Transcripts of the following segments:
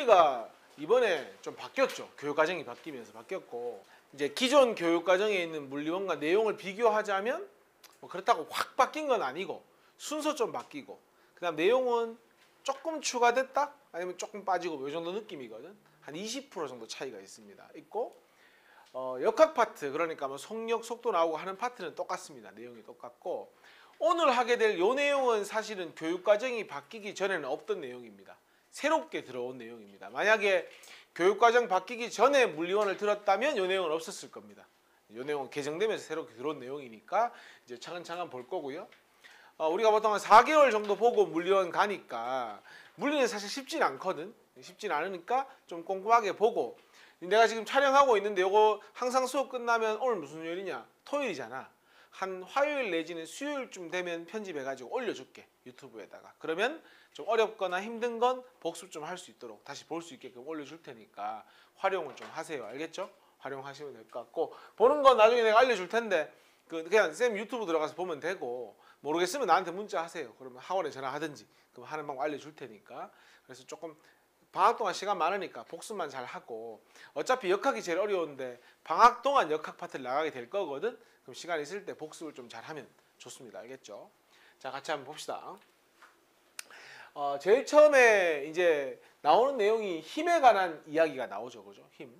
물리가 이번에 좀 바뀌었죠. 교육과정이 바뀌면서 바뀌었고 이제 기존 교육과정에 있는 물리원과 내용을 비교하자면 뭐 그렇다고 확 바뀐 건 아니고 순서 좀 바뀌고 그다음 내용은 조금 추가됐다 아니면 조금 빠지고 이 정도 느낌이거든. 한 20% 정도 차이가 있고 역학 파트 그러니까 뭐 속력, 속도 나오고 하는 파트는 똑같습니다. 내용이 똑같고 오늘 하게 될 요 내용은 사실은 교육과정이 바뀌기 전에는 없던 내용입니다. 새롭게 들어온 내용입니다. 만약에 교육과정 바뀌기 전에 물리원을 들었다면 요 내용은 없었을 겁니다. 요 내용은 개정되면서 새롭게 들어온 내용이니까 이제 차근차근 볼 거고요. 우리가 보통 한 4개월 정도 보고 물리원 가니까 물리는 사실 쉽진 않거든. 쉽진 않으니까 좀 꼼꼼하게 보고 내가 지금 촬영하고 있는데 요거 항상 수업 끝나면 오늘 무슨 요일이냐? 토요일이잖아. 한 화요일 내지는 수요일쯤 되면 편집해가지고 올려줄게. 유튜브에다가. 그러면 좀 어렵거나 힘든 건 복습 좀 할 수 있도록 다시 볼 수 있게끔 올려줄 테니까 활용을 좀 하세요. 알겠죠? 활용하시면 될 것 같고 보는 건 나중에 내가 알려줄 텐데 그냥 쌤 유튜브 들어가서 보면 되고 모르겠으면 나한테 문자 하세요. 그러면 학원에 전화하든지 그럼 하는 방법 알려줄 테니까 그래서 조금 방학 동안 시간 많으니까 복습만 잘 하고 어차피 역학이 제일 어려운데 방학 동안 역학 파트를 나가게 될 거거든. 그럼 시간 있을 때 복습을 좀 잘하면 좋습니다. 알겠죠? 자, 같이 한번 봅시다. 제일 처음에 이제 나오는 내용이 힘에 관한 이야기가 나오죠, 그죠? 힘.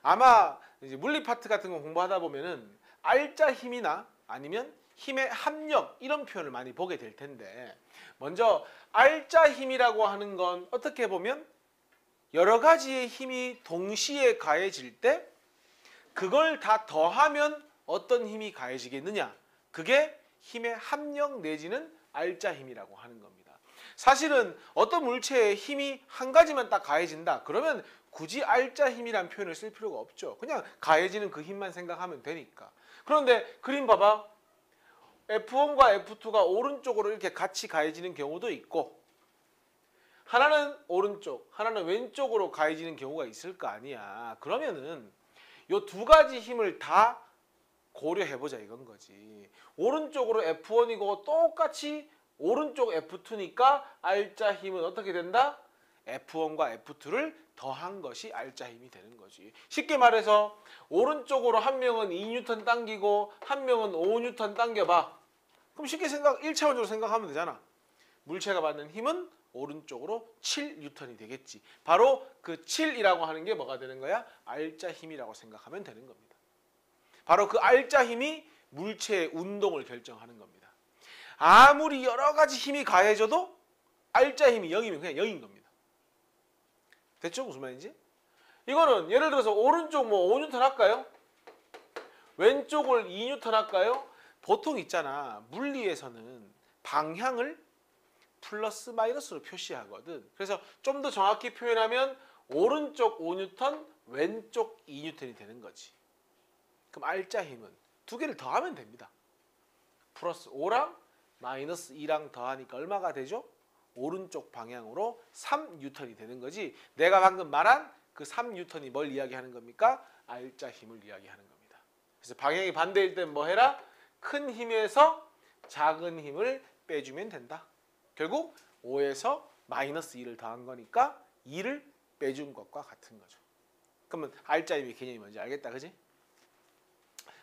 아마 이제 물리 파트 같은 거 공부하다 보면은 알짜 힘이나 아니면 힘의 합력 이런 표현을 많이 보게 될 텐데 먼저 알짜 힘이라고 하는 건 어떻게 보면 여러 가지의 힘이 동시에 가해질 때 그걸 다 더하면 어떤 힘이 가해지겠느냐? 그게 힘의 합력 내지는 알짜 힘이라고 하는 겁니다. 사실은 어떤 물체에 힘이 한 가지만 딱 가해진다. 그러면 굳이 알짜 힘이란 표현을 쓸 필요가 없죠. 그냥 가해지는 그 힘만 생각하면 되니까. 그런데 그림 봐봐. F1과 F2가 오른쪽으로 이렇게 같이 가해지는 경우도 있고 하나는 오른쪽, 하나는 왼쪽으로 가해지는 경우가 있을 거 아니야. 그러면은 요 두 가지 힘을 다 고려해보자 이건 거지. 오른쪽으로 F1이고 똑같이 오른쪽 F2니까 알짜 힘은 어떻게 된다? F1과 F2를 더한 것이 알짜 힘이 되는 거지. 쉽게 말해서 오른쪽으로 한 명은 2N 당기고 한 명은 5N 당겨봐. 그럼 쉽게 1차원적으로 생각하면 되잖아. 물체가 받는 힘은 오른쪽으로 7N이 되겠지. 바로 그 7이라고 하는 게 뭐가 되는 거야? 알짜 힘이라고 생각하면 되는 겁니다. 바로 그 알짜 힘이 물체의 운동을 결정하는 겁니다. 아무리 여러 가지 힘이 가해져도 알짜 힘이 0이면 그냥 0인 겁니다. 됐죠? 무슨 말인지? 이거는 예를 들어서 오른쪽 뭐 5N 할까요? 왼쪽을 2N 할까요? 보통 있잖아. 물리에서는 방향을 플러스 마이너스로 표시하거든. 그래서 좀 더 정확히 표현하면 오른쪽 5N, 왼쪽 2N이 되는 거지. 그럼 알짜 힘은 두 개를 더하면 됩니다. 플러스 5랑 마이너스 2랑 더하니까 얼마가 되죠? 오른쪽 방향으로 3N이 되는 거지. 내가 방금 말한 그 3N이 뭘 이야기하는 겁니까? 알짜 힘을 이야기하는 겁니다. 그래서 방향이 반대일 땐 뭐 해라? 큰 힘에서 작은 힘을 빼주면 된다. 결국 5에서 마이너스 2를 더한 거니까 2를 빼준 것과 같은 거죠. 그러면 알짜 힘의 개념이 뭔지 알겠다, 그지?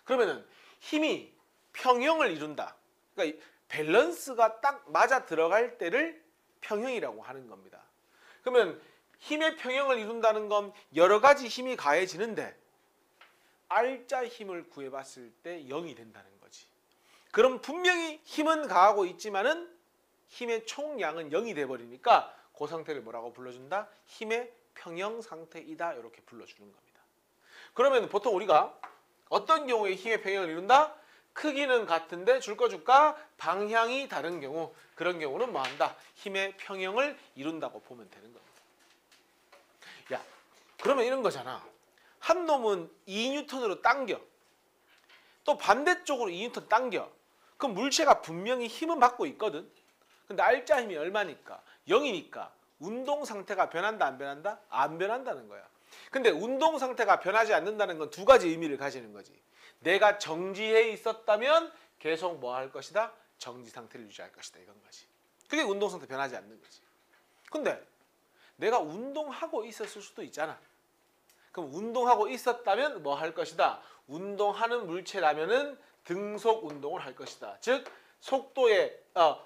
그러면은 힘이 평형을 이룬다. 그러니까 밸런스가 딱 맞아 들어갈 때를 평형이라고 하는 겁니다. 그러면 힘의 평형을 이룬다는 건 여러 가지 힘이 가해지는데 알짜 힘을 구해봤을 때 0이 된다는 거지. 그럼 분명히 힘은 가하고 있지만은 힘의 총량은 0이 돼버리니까 그 상태를 뭐라고 불러준다? 힘의 평형 상태이다. 이렇게 불러주는 겁니다. 그러면 보통 우리가 어떤 경우에 힘의 평형을 이룬다? 크기는 같은데 줄 거 줄까? 방향이 다른 경우. 그런 경우는 뭐 한다? 힘의 평형을 이룬다고 보면 되는 겁니다. 야, 그러면 이런 거잖아. 한 놈은 2N으로 당겨. 또 반대쪽으로 2N 당겨. 그럼 물체가 분명히 힘은 받고 있거든. 근데 알짜 힘이 얼마니까? 0이니까 운동 상태가 변한다 안 변한다? 안 변한다는 거야. 근데 운동 상태가 변하지 않는다는 건 두 가지 의미를 가지는 거지. 내가 정지해 있었다면 계속 뭐 할 것이다? 정지 상태를 유지할 것이다 이건 거지. 그게 운동 상태 변하지 않는 거지. 근데 내가 운동하고 있었을 수도 있잖아. 그럼 운동하고 있었다면 뭐 할 것이다? 운동하는 물체라면은 등속 운동을 할 것이다. 즉 속도의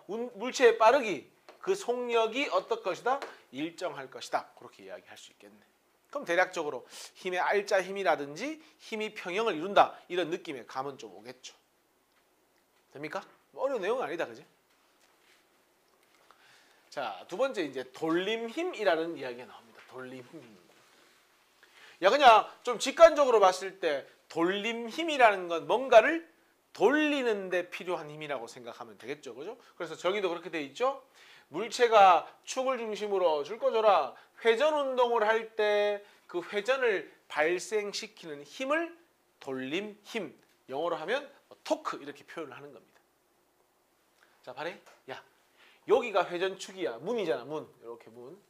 물체의 빠르기, 그 속력이 어떨 것이다? 일정할 것이다. 그렇게 이야기할 수 있겠네. 그럼 대략적으로 힘의 R자 힘이라든지 힘이 평형을 이룬다. 이런 느낌의 감은 좀 오겠죠. 됩니까? 어려운 내용은 아니다. 그지? 자, 두 번째 이제 돌림힘이라는 이야기가 나옵니다. 돌림힘. 야, 그냥 좀 직관적으로 봤을 때 돌림힘이라는 건 뭔가를 돌리는 데 필요한 힘이라고 생각하면 되겠죠. 그죠? 그래서 정의도 그렇게 돼 있죠. 물체가 축을 중심으로 줄 거줘라. 회전 운동을 할 때 그 회전을 발생시키는 힘을 돌림힘, 영어로 하면 토크 이렇게 표현을 하는 겁니다. 자, 발해. 야, 여기가 회전축이야. 문이잖아. 문. 이렇게 문.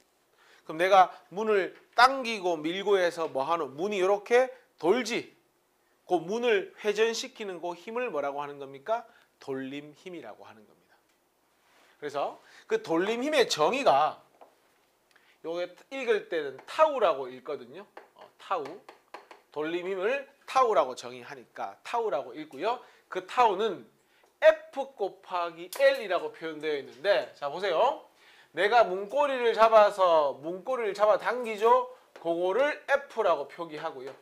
그럼 내가 문을 당기고 밀고 해서 뭐 하노? 문이 이렇게 돌지. 그 문을 회전시키는 그 힘을 뭐라고 하는 겁니까? 돌림힘이라고 하는 겁니다. 그래서 그 돌림힘의 정의가 요게 읽을 때는 타우라고 읽거든요. 타우. 돌림힘을 타우라고 정의하니까 타우라고 읽고요. 그 타우는 F 곱하기 L이라고 표현되어 있는데, 자 보세요. 내가 문고리를 잡아 당기죠. 그거를 F라고 표기하고요.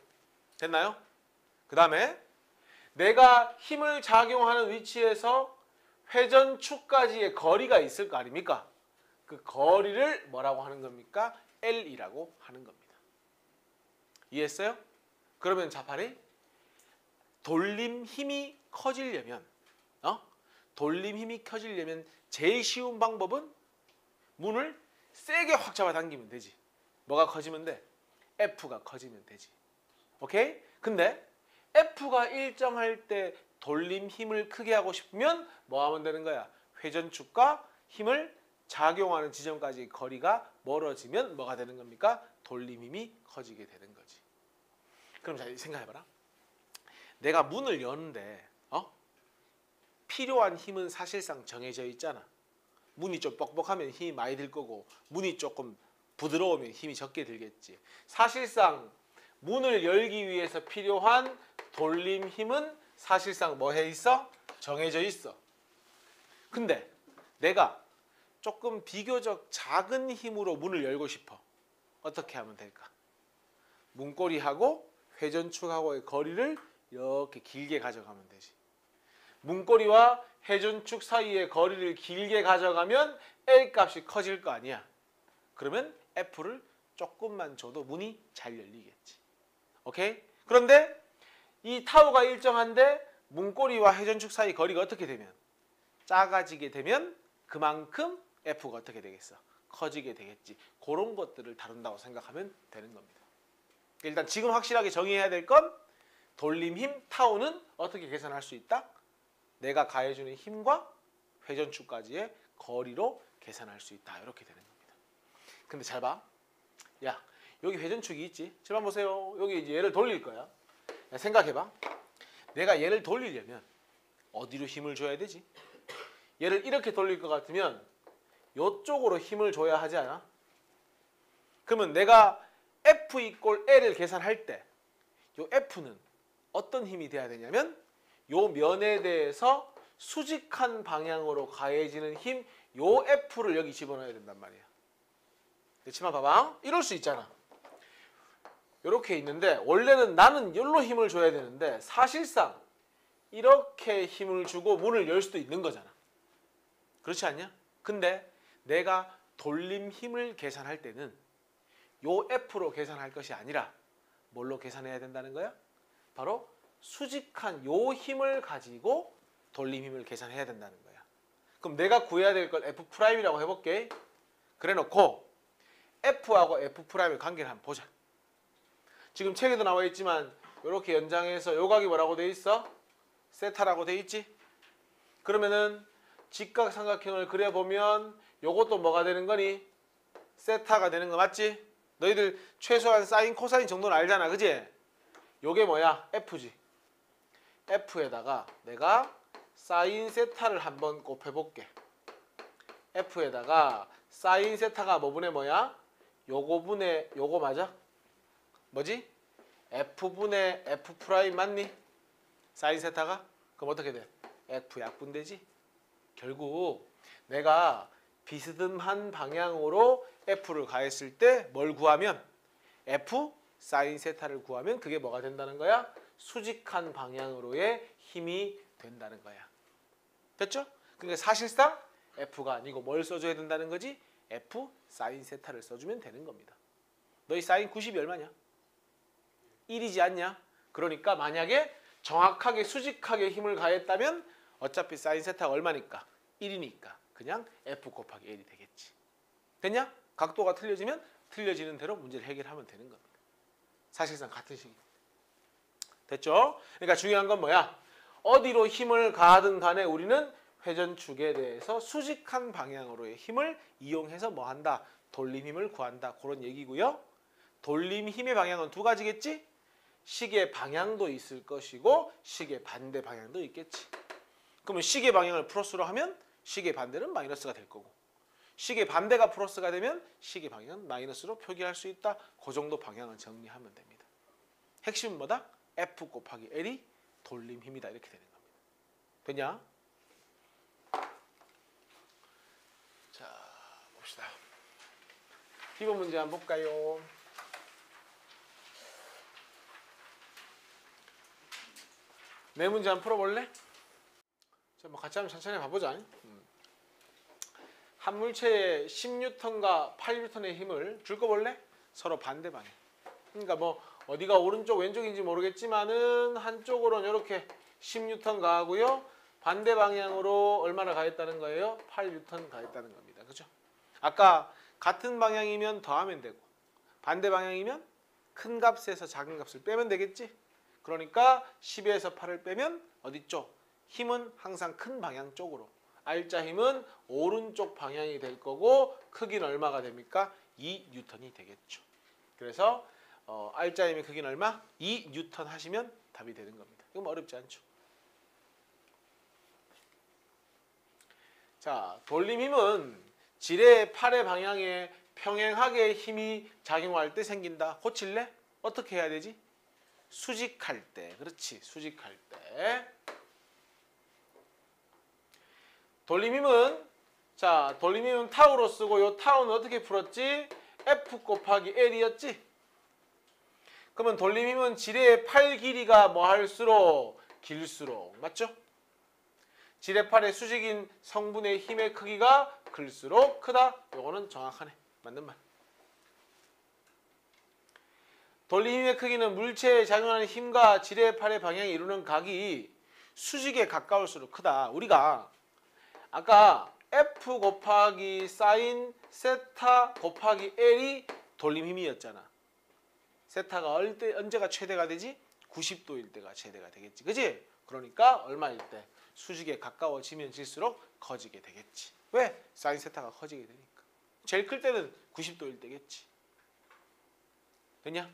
됐나요? 그 다음에 내가 힘을 작용하는 위치에서 회전축까지의 거리가 있을 거 아닙니까? 그 거리를 뭐라고 하는 겁니까? L이라고 하는 겁니다. 이해했어요? 그러면 자팔이 돌림 힘이 커지려면 제일 쉬운 방법은 문을 세게 확 잡아당기면 되지. 뭐가 커지면 돼? F가 커지면 되지. 오케이? 근데 F가 일정할 때 돌림 힘을 크게 하고 싶으면 뭐 하면 되는 거야? 회전축과 힘을 작용하는 지점까지 거리가 멀어지면 뭐가 되는 겁니까? 돌림 힘이 커지게 되는 거지. 그럼 잘 생각해봐라. 내가 문을 여는데 필요한 힘은 사실상 정해져 있잖아. 문이 좀 뻑뻑하면 힘이 많이 들 거고 문이 조금 부드러우면 힘이 적게 들겠지. 사실상 문을 열기 위해서 필요한 돌림 힘은 사실상 뭐 해 있어? 정해져 있어. 근데 내가 조금 비교적 작은 힘으로 문을 열고 싶어. 어떻게 하면 될까? 문고리하고 회전축하고의 거리를 이렇게 길게 가져가면 되지. 문고리와 회전축 사이의 거리를 길게 가져가면 L 값이 커질 거 아니야. 그러면 F를 조금만 줘도 문이 잘 열리겠지. 오케이? 그런데 이 타우가 일정한데 문고리와 회전축 사이 거리가 어떻게 되면? 작아지게 되면 그만큼 F가 어떻게 되겠어? 커지게 되겠지. 그런 것들을 다룬다고 생각하면 되는 겁니다. 일단 지금 확실하게 정의해야 될 건 돌림힘 타우는 어떻게 계산할 수 있다? 내가 가해주는 힘과 회전축까지의 거리로 계산할 수 있다. 이렇게 되는 겁니다. 근데 잘 봐. 야, 여기 회전축이 있지? 지금 보세요. 여기 이제 얘를 돌릴 거야. 야, 생각해봐. 내가 얘를 돌리려면 어디로 힘을 줘야 되지? 얘를 이렇게 돌릴 것 같으면 이쪽으로 힘을 줘야 하지 않아? 그러면 내가 F = L을 계산할 때 이 F는 어떤 힘이 돼야 되냐면 요 면에 대해서 수직한 방향으로 가해지는 힘, 요 F를 여기 집어넣어야 된단 말이야. 그렇지만 봐봐. 이럴 수 있잖아. 이렇게 있는데 원래는 나는 여기로 힘을 줘야 되는데 사실상 이렇게 힘을 주고 문을 열 수도 있는 거잖아. 그렇지 않냐? 근데 내가 돌림 힘을 계산할 때는 요 F로 계산할 것이 아니라 뭘로 계산해야 된다는 거야? 바로 수직한 요 힘을 가지고 돌림 힘을 계산해야 된다는 거야. 그럼 내가 구해야 될 걸 F'이라고 해볼게. 그래 놓고 F하고 F'의 관계를 한번 보자. 지금 책에도 나와 있지만 이렇게 연장해서 요 각이 뭐라고 돼 있어? 세타라고 돼 있지? 그러면은 직각삼각형을 그려보면 요것도 뭐가 되는 거니? 세타가 되는 거 맞지? 너희들 최소한 사인, 코사인 정도는 알잖아. 그지? 요게 뭐야? F지. F에다가 내가 사인 세타를 한번 곱해볼게. F에다가 사인 세타가 뭐분의 뭐야? 요거분의 요거 맞아? 뭐지? F분의 F 프라임 맞니? 사인 세타가? 그럼 어떻게 돼? F 약분되지? 결국 내가 비스듬한 방향으로 F를 가했을 때 뭘 구하면 F 사인 세타를 구하면 그게 뭐가 된다는 거야? 수직한 방향으로의 힘이 된다는 거야. 됐죠? 그러니까 사실상 F가 아니고 뭘 써줘야 된다는 거지? F 사인 세타를 써주면 되는 겁니다. 너희 사인 90이 얼마냐? 1이지 않냐? 그러니까 만약에 정확하게 수직하게 힘을 가했다면 어차피 사인 세타가 얼마니까? 1이니까 그냥 F 곱하기 L이 되겠지. 됐냐? 각도가 틀려지면 틀려지는 대로 문제를 해결하면 되는 겁니다. 사실상 같은 식입니다. 됐죠? 그러니까 중요한 건 뭐야? 어디로 힘을 가하든 간에 우리는 회전축에 대해서 수직한 방향으로의 힘을 이용해서 뭐 한다? 돌림 힘을 구한다. 그런 얘기고요. 돌림 힘의 방향은 두 가지겠지? 시계 방향도 있을 것이고 시계 반대 방향도 있겠지. 그러면 시계 방향을 플러스로 하면 시계 반대는 마이너스가 될 거고 시계 반대가 플러스가 되면 시계 방향은 마이너스로 표기할 수 있다. 그 정도 방향을 정리하면 됩니다. 핵심은 뭐다? F 곱하기 L이 돌림 힘이다. 이렇게 되는 겁니다. 됐냐? 자, 봅시다. 기본 문제 한번 볼까요? 네 문제 한번 풀어볼래? 자, 뭐 같이 한번 천천히 봐보자. 한 물체에 10N과 8N의 힘을 줄 거 볼래? 서로 반대 방향. 그러니까 뭐 어디가 오른쪽 왼쪽인지 모르겠지만은 한쪽으로는 이렇게 10N 가하고요. 반대 방향으로 얼마나 가했다는 거예요? 8N 가했다는 겁니다. 그죠? 아까 같은 방향이면 더하면 되고 반대 방향이면 큰 값에서 작은 값을 빼면 되겠지? 그러니까 10에서 8을 빼면 어디 쪽? 힘은 항상 큰 방향 쪽으로. R자 힘은 오른쪽 방향이 될 거고 크기는 얼마가 됩니까? 2N이 되겠죠. 그래서 R자 힘의 크기는 얼마? 2N 하시면 답이 되는 겁니다. 이건 어렵지 않죠. 자, 돌림 힘은 지뢰의 팔의 방향에 평행하게 힘이 작용할 때 생긴다. 고칠래? 어떻게 해야 되지? 수직할 때. 그렇지. 수직할 때. 돌림힘은 자, 돌림힘은 타우로 쓰고 요 타우는 어떻게 풀었지? F 곱하기 L이었지? 그러면 돌림힘은 지뢰의 팔 길이가 뭐 할수록 길수록 맞죠? 지뢰팔의 수직인 성분의 힘의 크기가 클수록 크다. 요거는 정확하네. 맞는 말. 돌림힘의 크기는 물체에 작용하는 힘과 지뢰팔의 방향이 이루는 각이 수직에 가까울수록 크다. 우리가 아까 F 곱하기 사인 세타 곱하기 L이 돌림힘이었잖아. 세타가 언제가 최대가 되지? 90도일 때가 최대가 되겠지. 그지? 그러니까 얼마일 때? 수직에 가까워지면 질수록 커지게 되겠지. 왜? 사인 세타가 커지게 되니까. 제일 클 때는 90도일 때겠지. 됐냐?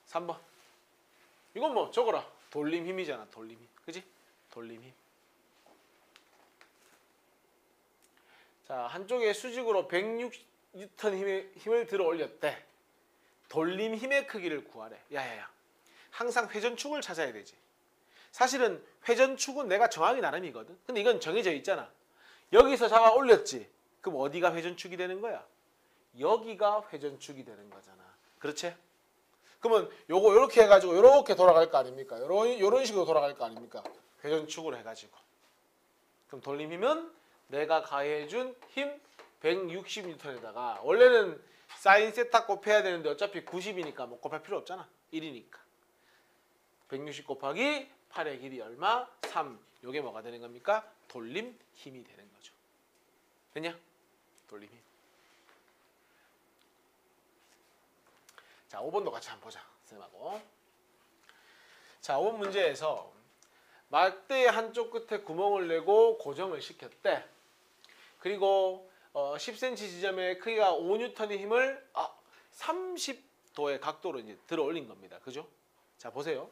3번. 이건 뭐 적어라. 돌림힘이잖아. 돌림힘. 그지? 돌림힘. 자, 한쪽에 수직으로 106N 힘을 들어 올렸대. 돌림힘의 크기를 구하래. 야야야. 항상 회전축을 찾아야 되지. 사실은 회전축은 내가 정하기 나름이거든. 근데 이건 정해져 있잖아. 여기서 잡아 올렸지. 그럼 어디가 회전축이 되는 거야? 여기가 회전축이 되는 거잖아. 그렇지? 그러면 요거 요렇게 해가지고 요렇게 돌아갈 거 아닙니까? 요런 식으로 돌아갈 거 아닙니까? 회전축으로 해가지고. 그럼 돌림힘은 내가 가해준 힘 160N에다가 원래는 사인 세타 곱해야 되는데 어차피 90이니까 뭐 곱할 필요 없잖아. 1이니까. 160 곱하기 8의 길이 얼마? 3. 요게 뭐가 되는 겁니까? 돌림 힘이 되는 거죠. 됐냐? 돌림 힘. 자, 5번도 같이 한번 보자. 쌤하고. 자, 5번 문제에서 막대의 한쪽 끝에 구멍을 내고 고정을 시켰대. 그리고 10cm 지점의 크기가 5N의 힘을 30도의 각도로 이제 들어 올린 겁니다. 그죠? 자, 보세요.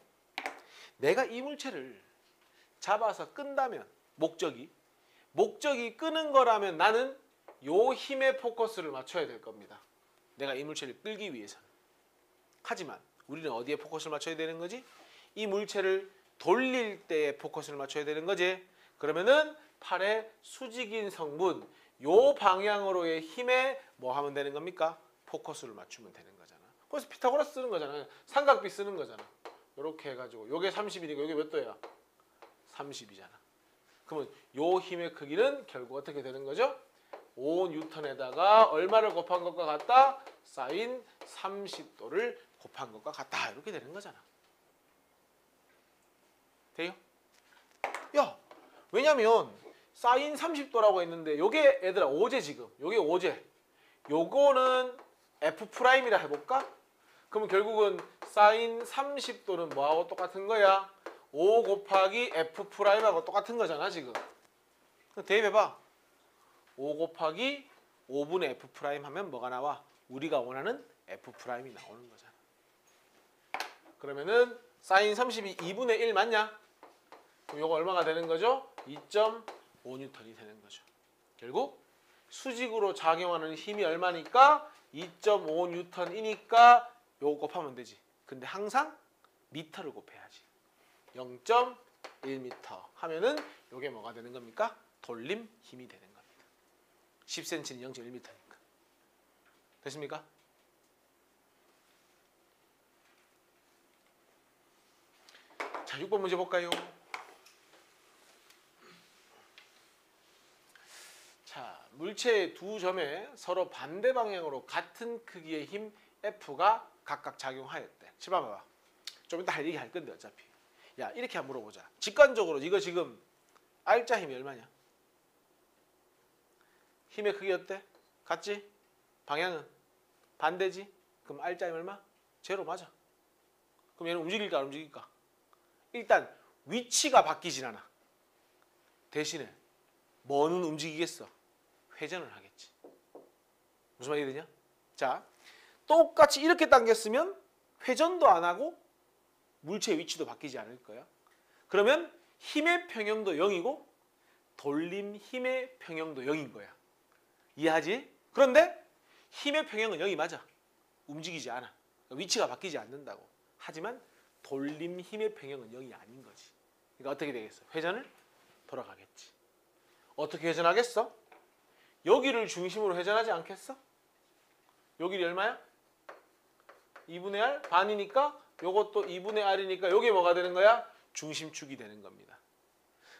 내가 이 물체를 잡아서 끈다면 목적이 끄는 거라면 나는 요 힘에 포커스를 맞춰야 될 겁니다. 내가 이 물체를 끌기 위해서는. 하지만 우리는 어디에 포커스를 맞춰야 되는 거지? 이 물체를 돌릴 때에 포커스를 맞춰야 되는 거지. 그러면은 팔의 수직인 성분 요 방향으로의 힘에 뭐 하면 되는 겁니까? 포커스를 맞추면 되는 거잖아. 그래서 피타고라스 쓰는 거잖아. 삼각비 쓰는 거잖아. 이렇게 해가지고 요게 30이니까 요게 몇 도야? 30이잖아. 그러면 요 힘의 크기는 결국 어떻게 되는 거죠? 5N에다가 얼마를 곱한 것과 같다? 사인 30도를 곱한 것과 같다. 이렇게 되는 거잖아. 돼요? 야, 왜냐면 사인 30도라고 했는데 요게 얘들아 5제 지금. 요게 5제. 요거는 F'이라 해볼까? 그러면 결국은 사인 30도는 뭐하고 똑같은 거야? 5 곱하기 F'하고 똑같은 거잖아 지금. 대입해봐. 5 곱하기 5분의 F' 하면 뭐가 나와? 우리가 원하는 F'이 나오는 거잖아. 그러면은 사인 30이 2분의 1 맞냐? 그럼 요거 얼마가 되는 거죠? 2.5N이 되는 거죠. 결국 수직으로 작용하는 힘이 얼마니까? 2.5N이니까 요거 곱하면 되지. 근데 항상 미터를 곱해야지. 0.1m 하면은 요게 뭐가 되는 겁니까? 돌림 힘이 되는 겁니다. 10cm는 0.1m니까. 됐습니까? 자, 6번 문제 볼까요? 자, 물체의 두 점에 서로 반대 방향으로 같은 크기의 힘 F가 각각 작용하였대. 7번 봐봐. 좀 이따 얘기 할 건데 어차피. 야, 이렇게 한번 물어보자. 직관적으로 이거 지금 R자 힘이 얼마냐? 힘의 크기 어때? 같지? 방향은? 반대지? 그럼 R자 힘 얼마? 제로 맞아. 그럼 얘는 움직일까 안 움직일까? 일단 위치가 바뀌진 않아. 대신에 뭐는 움직이겠어? 회전을 하겠지. 무슨 말이 되냐? 자, 똑같이 이렇게 당겼으면 회전도 안 하고 물체의 위치도 바뀌지 않을 거야. 그러면 힘의 평형도 0이고 돌림 힘의 평형도 0인 거야. 이해하지? 그런데 힘의 평형은 0이 맞아. 움직이지 않아. 위치가 바뀌지 않는다고. 하지만 돌림 힘의 평형은 0이 아닌 거지. 그러니까 어떻게 되겠어? 회전을 돌아가겠지. 어떻게 회전하겠어? 여기를 중심으로 회전하지 않겠어? 여기 얼마야? 2분의 R 반이니까 요것도 2분의 R이니까 요게 뭐가 되는 거야? 중심축이 되는 겁니다.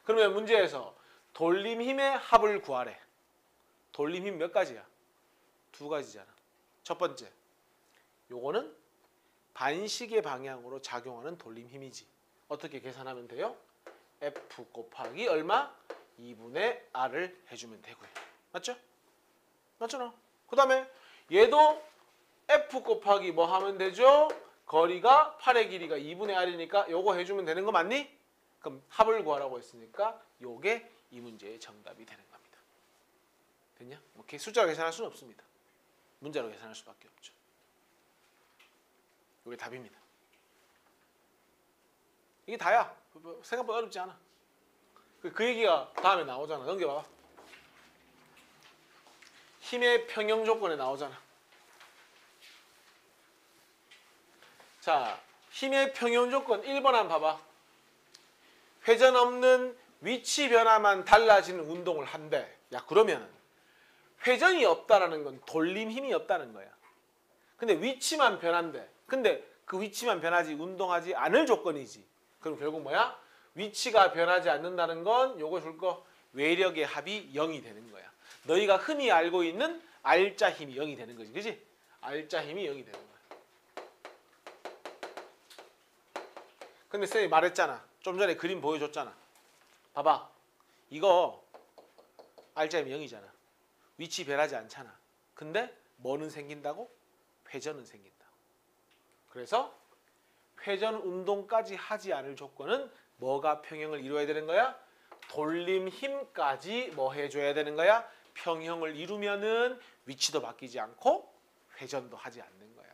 그러면 문제에서 돌림 힘의 합을 구하래. 돌림 힘 몇 가지야? 두 가지잖아. 첫 번째, 요거는 반시계 방향으로 작용하는 돌림 힘이지. 어떻게 계산하면 돼요? F 곱하기 얼마? 2분의 R을 해주면 되고요. 맞죠? 맞잖아. 그 다음에 얘도 F 곱하기 뭐 하면 되죠? 거리가 8의 길이가 2분의 R이니까 요거 해주면 되는 거 맞니? 그럼 합을 구하라고 했으니까 요게 이 문제의 정답이 되는 겁니다. 됐냐? 오케이. 숫자로 계산할 수는 없습니다. 문자로 계산할 수밖에 없죠. 요게 답입니다. 이게 다야. 생각보다 어렵지 않아. 그 얘기가 다음에 나오잖아. 넘겨봐. 힘의 평형 조건에 나오잖아. 자, 힘의 평형 조건 1번 한번 봐봐. 회전 없는 위치 변화만 달라지는 운동을 한대. 야, 그러면 회전이 없다라는 건 돌림 힘이 없다는 거야. 근데 위치만 변한대. 근데 그 위치만 변하지 운동하지 않을 조건이지. 그럼 결국 뭐야? 위치가 변하지 않는다는 건 요거 줄 거 외력의 합이 0이 되는 거야. 너희가 흔히 알고 있는 R자 힘이 0이 되는 거지. 그지? R자 힘이 0이 되는 거야. 근데 쌤이 말했잖아. 좀 전에 그림 보여줬잖아. 봐봐. 이거 R자 힘이 0이잖아. 위치 변하지 않잖아. 근데 뭐는 생긴다고? 회전은 생긴다고. 그래서 회전 운동까지 하지 않을 조건은 뭐가 평형을 이루어야 되는 거야? 돌림 힘까지 뭐 해줘야 되는 거야? 평형을 이루면은 위치도 바뀌지 않고 회전도 하지 않는 거야.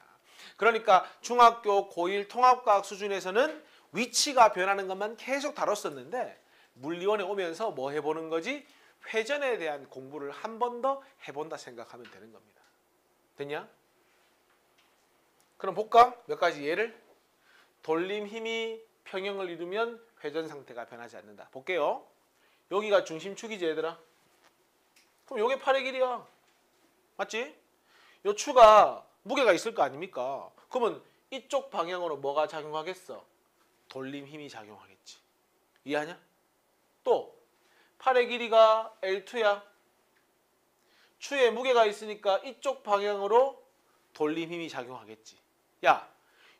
그러니까 중학교 고1 통합과학 수준에서는 위치가 변하는 것만 계속 다뤘었는데 물리원에 오면서 뭐 해보는 거지? 회전에 대한 공부를 한 번 더 해본다 생각하면 되는 겁니다. 됐냐? 그럼 볼까? 몇 가지 예를. 돌림 힘이 평형을 이루면 회전 상태가 변하지 않는다. 볼게요. 여기가 중심축이지 얘들아. 그럼 요게 팔의 길이야. 맞지? 요 추가 무게가 있을 거 아닙니까? 그러면 이쪽 방향으로 뭐가 작용하겠어? 돌림 힘이 작용하겠지. 이해하냐? 또 팔의 길이가 L2야. 추에 무게가 있으니까 이쪽 방향으로 돌림 힘이 작용하겠지. 야,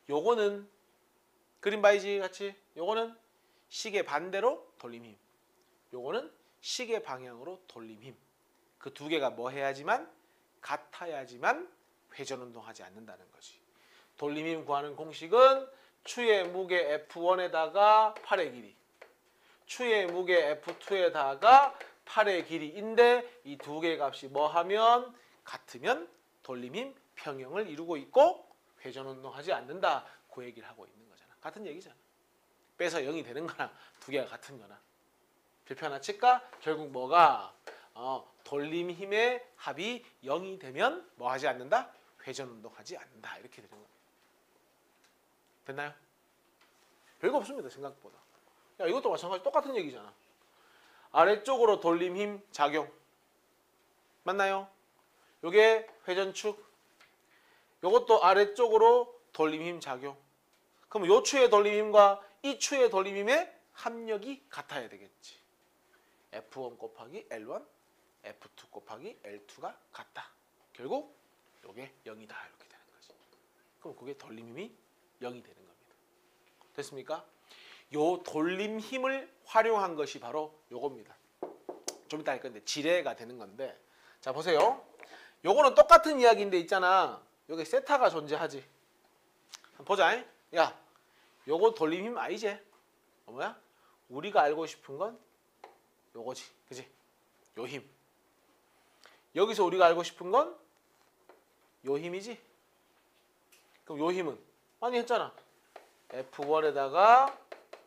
요거는 그림 봐야지 같이. 요거는 시계 반대로 돌림 힘. 요거는 시계 방향으로 돌림 힘. 그 두 개가 뭐 해야지만 같아야지만 회전 운동하지 않는다는 거지. 돌림 힘 구하는 공식은 추의 무게 F1에다가 팔의 길이, 추의 무게 F2에다가 팔의 길이인데 이 두 개의 값이 뭐 하면 같으면 돌림 힘 평형을 이루고 있고 회전 운동하지 않는다. 그 얘기를 하고 있는 거잖아. 같은 얘기잖아. 빼서 0이 되는 거나 두 개가 같은 거나. 별표 하나 칠까? 결국 뭐가 돌림 힘의 합이 0이 되면 뭐 하지 않는다? 회전 운동하지 않는다. 이렇게 되는 겁니다. 됐나요? 별거 없습니다. 생각보다. 야, 이것도 마찬가지 똑같은 얘기잖아. 아래쪽으로 돌림 힘 작용. 맞나요? 요게 회전축. 요것도 아래쪽으로 돌림 힘 작용. 그럼 요 추의 돌림 힘과 이 추의 돌림 힘의 합력이 같아야 되겠지. F1 곱하기 L1, F2 곱하기 L2가 같다. 결국 요게 0이다. 이렇게 되는 거지. 그럼 그게 돌림 힘이 0이 되는 겁니다. 됐습니까? 요 돌림 힘을 활용한 것이 바로 요겁니다. 좀 이따 할 건데 지뢰가 되는 건데, 자 보세요. 요거는 똑같은 이야기인데 있잖아. 여기 세타가 존재하지. 한번 보자. 야, 요거 돌림 힘 아니지? 뭐야? 우리가 알고 싶은 건 요거지. 그지? 요 힘. 여기서 우리가 알고 싶은 건 요 힘이지? 그럼 요 힘은 많이 했잖아. F1에다가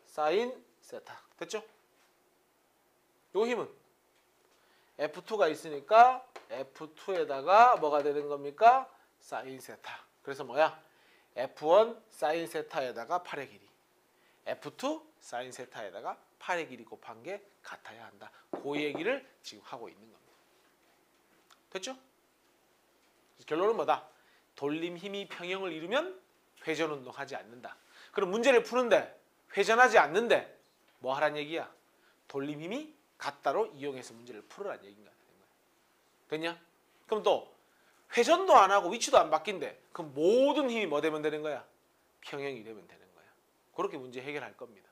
사인 세타. 됐죠? 요 힘은 F2가 있으니까 F2에다가 뭐가 되는 겁니까? 사인 세타. 그래서 뭐야? F1 사인 세타에다가 팔의 길이, F2 사인 세타에다가 팔의 길이 곱한 게 같아야 한다. 그 얘기를 지금 하고 있는 겁니다. 됐죠? 결론은 뭐다? 돌림 힘이 평형을 이루면 회전 운동하지 않는다. 그럼 문제를 푸는데 회전하지 않는데 뭐 하란 얘기야? 돌림 힘이 같다로 이용해서 문제를 풀으란 얘기인가 되는 거야. 됐냐? 그럼 또 회전도 안 하고 위치도 안 바뀐대. 그럼 모든 힘이 뭐 되면 되는 거야? 평형이 되면 되는 거야. 그렇게 문제 해결할 겁니다.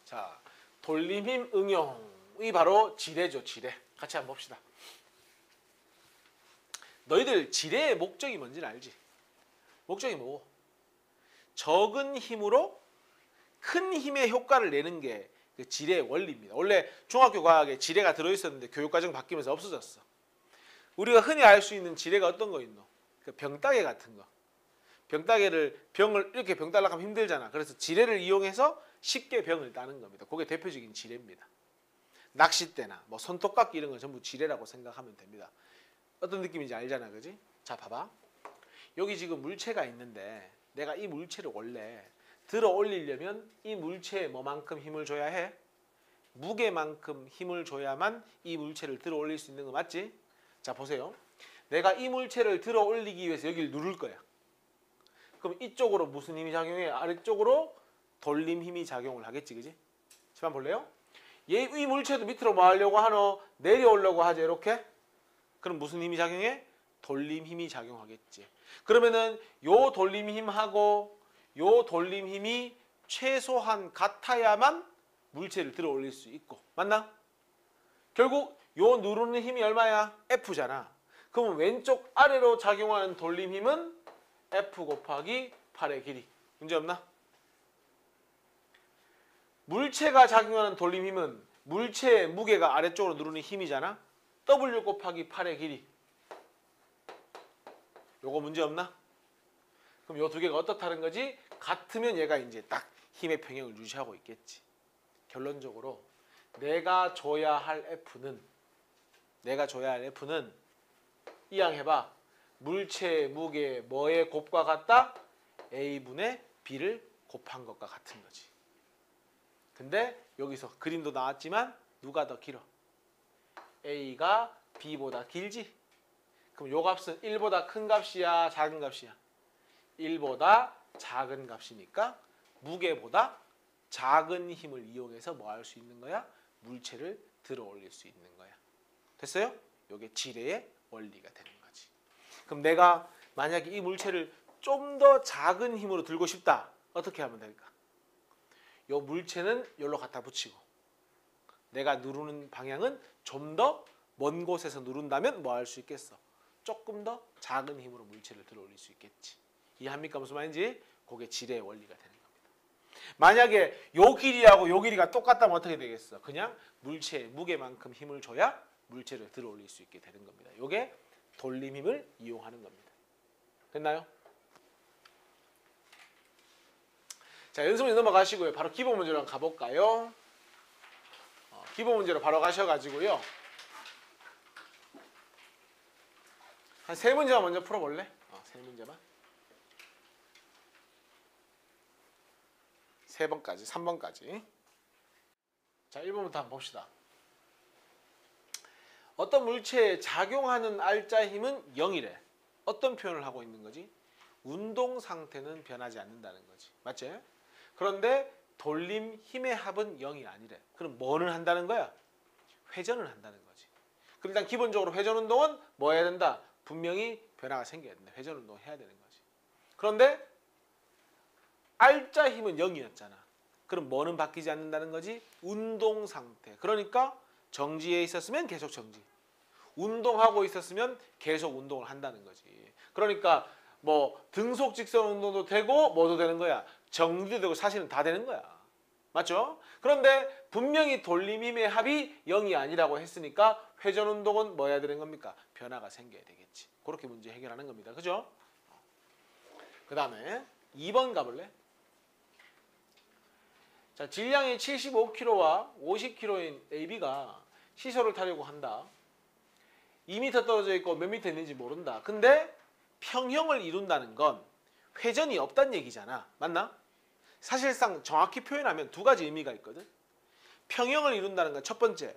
자, 돌림 힘 응용이 바로 지뢰죠. 지뢰. 같이 한번 봅시다. 너희들 지뢰의 목적이 뭔지는 알지? 목적이 뭐고? 적은 힘으로 큰 힘의 효과를 내는 게 그 지뢰의 원리입니다. 원래 중학교 과학에 지뢰가 들어있었는데 교육과정 바뀌면서 없어졌어. 우리가 흔히 알 수 있는 지뢰가 어떤 거 있노? 그 병따개 같은 거. 병따개를 병을 이렇게 병 따려고 하면 힘들잖아. 그래서 지뢰를 이용해서 쉽게 병을 따는 겁니다. 그게 대표적인 지뢰입니다. 낚싯대나 뭐 손톱깎이 이런 건 전부 지뢰라고 생각하면 됩니다. 어떤 느낌인지 알잖아, 그지? 자, 봐봐. 여기 지금 물체가 있는데 내가 이 물체를 원래 들어 올리려면 이 물체에 뭐만큼 힘을 줘야 해? 무게만큼 힘을 줘야만 이 물체를 들어 올릴 수 있는 거 맞지? 자, 보세요. 내가 이 물체를 들어 올리기 위해서 여기를 누를 거야. 그럼 이쪽으로 무슨 힘이 작용해? 아래쪽으로 돌림 힘이 작용을 하겠지, 그지? 지금 한번 볼래요? 이 물체도 밑으로 뭐 하려고 하노? 내려오려고 하지, 이렇게? 그럼 무슨 힘이 작용해? 돌림 힘이 작용하겠지. 그러면은 요 돌림 힘하고 요 돌림 힘이 최소한 같아야만 물체를 들어 올릴 수 있고. 맞나? 결국 요 누르는 힘이 얼마야? F잖아. 그럼 왼쪽 아래로 작용하는 돌림 힘은 F 곱하기 8의 길이. 문제 없나? 물체가 작용하는 돌림 힘은 물체의 무게가 아래쪽으로 누르는 힘이잖아. W 곱하기 8의 길이. 요거 문제 없나? 그럼 요 두 개가 어떻다는 거지? 같으면 얘가 이제 딱 힘의 평형을 유지하고 있겠지. 결론적으로 내가 줘야 할 F는 이항 해봐. 물체의 무게 뭐의 곱과 같다? A분의 B를 곱한 것과 같은 거지. 근데 여기서 그림도 나왔지만 누가 더 길어? A가 B보다 길지? 그럼 요 값은 1보다 큰 값이야? 작은 값이야? 1보다 작은 값이니까 무게보다 작은 힘을 이용해서 뭐 할 수 있는 거야? 물체를 들어 올릴 수 있는 거야. 됐어요? 요게 지뢰의 원리가 되는 거지. 그럼 내가 만약에 이 물체를 좀 더 작은 힘으로 들고 싶다. 어떻게 하면 될까? 요 물체는 여기로 갖다 붙이고 내가 누르는 방향은 좀 더 먼 곳에서 누른다면 뭐 할 수 있겠어? 조금 더 작은 힘으로 물체를 들어 올릴 수 있겠지. 이해합니까? 무슨 말인지? 그게 지뢰의 원리가 되는 겁니다. 만약에 요 길이하고 요 길이가 똑같다면 어떻게 되겠어? 그냥 물체의 무게만큼 힘을 줘야 물체를 들어 올릴 수 있게 되는 겁니다. 요게 돌림 힘을 이용하는 겁니다. 됐나요? 자, 연습 문제 넘어가시고요. 바로 기본 문제로 한번 가볼까요? 기본 문제로 바로 가셔가지고요. 한 3문제만 먼저 풀어볼래? 3문제만. 3번까지, 3번까지. 자, 1번부터 한번 봅시다. 어떤 물체에 작용하는 알짜 힘은 0이래. 어떤 표현을 하고 있는 거지? 운동 상태는 변하지 않는다는 거지. 맞지? 그런데 돌림 힘의 합은 0이 아니래. 그럼 뭐는 한다는 거야? 회전을 한다는 거지. 그럼 일단 기본적으로 회전 운동은 뭐 해야 된다? 분명히 변화가 생겨야 된다. 회전 운동 해야 되는 거지. 그런데 알짜 힘은 0이었잖아. 그럼 뭐는 바뀌지 않는다는 거지? 운동 상태. 그러니까 정지해 있었으면 계속 정지. 운동하고 있었으면 계속 운동을 한다는 거지. 그러니까 뭐 등속 직선 운동도 되고 뭐도 되는 거야. 정지도 되고 사실은 다 되는 거야. 맞죠? 그런데 분명히 돌림 힘의 합이 0이 아니라고 했으니까 회전 운동은 뭐 해야 되는 겁니까? 변화가 생겨야 되겠지. 그렇게 문제 해결하는 겁니다. 그죠? 그 다음에 2번 가볼래? 자, 질량이 75kg와 50kg인 AB가 시소를 타려고 한다. 2m 떨어져 있고 몇 미터 있는지 모른다. 근데 평형을 이룬다는 건 회전이 없다는 얘기잖아. 맞나? 사실상 정확히 표현하면 두 가지 의미가 있거든. 평형을 이룬다는 건 첫 번째,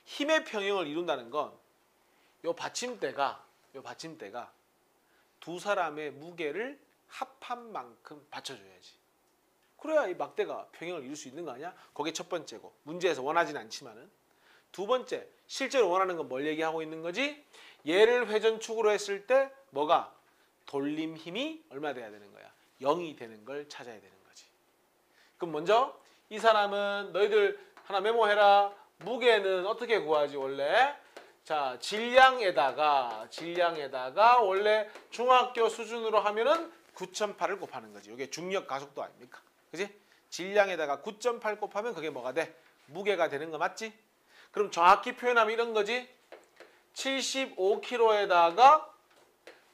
힘의 평형을 이룬다는 건 요 받침대가 두 사람의 무게를 합한 만큼 받쳐줘야지. 그래야 이 막대가 평형을 이룰 수 있는 거 아니야? 그게 첫 번째고, 문제에서 원하진 않지만은. 두 번째, 실제로 원하는 건 뭘 얘기하고 있는 거지? 얘를 회전축으로 했을 때 뭐가? 돌림 힘이 얼마 돼야 되는 거야? 0이 되는 걸 찾아야 되는 거지. 그럼 먼저 이 사람은 너희들 하나 메모해라. 무게는 어떻게 구하지 원래? 자, 질량에다가 원래 중학교 수준으로 하면은 9.8을 곱하는 거지. 이게 중력 가속도 아닙니까? 그지? 질량에다가 9.8 곱하면 그게 뭐가 돼? 무게가 되는 거 맞지? 그럼 정확히 표현하면 이런 거지. 75kg에다가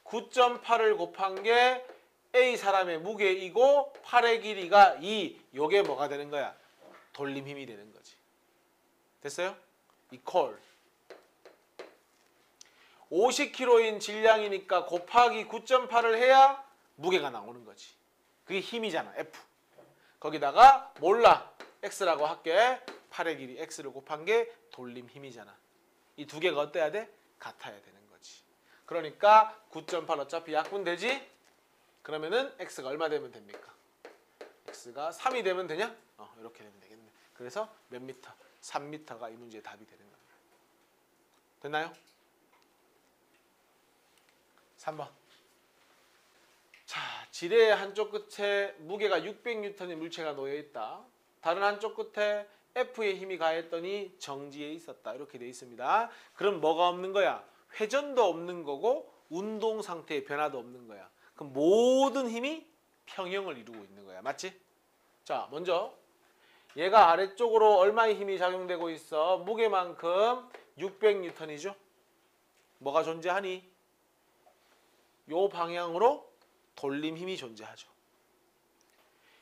9.8을 곱한 게 A 사람의 무게이고 팔의 길이가 2. 요게 뭐가 되는 거야? 돌림 힘이 되는 거지. 됐어요? 이퀄 50kg인 질량이니까 곱하기 9.8을 해야 무게가 나오는 거지. 그게 힘이잖아. F. 거기다가 몰라. X라고 할게. 팔의 길이 X를 곱한 게 돌림 힘이잖아. 이 두 개가 어때야 돼? 같아야 되는 거지. 그러니까 9.8 어차피 약분되지? 그러면은 X가 얼마 되면 됩니까? X가 3이 되면 되냐? 이렇게 되면 되겠네. 그래서 몇 미터? 3m가 이 문제의 답이 되는 겁니다. 됐나요? 3번. 자, 지뢰의 한쪽 끝에 무게가 600N의 물체가 놓여 있다. 다른 한쪽 끝에 F의 힘이 가했더니 정지해 있었다. 이렇게 되어 있습니다. 그럼 뭐가 없는 거야? 회전도 없는 거고 운동 상태의 변화도 없는 거야. 그럼 모든 힘이 평형을 이루고 있는 거야. 맞지? 자, 먼저 얘가 아래쪽으로 얼마의 힘이 작용되고 있어? 무게만큼 600N이죠. 뭐가 존재하니? 요 방향으로 돌림 힘이 존재하죠.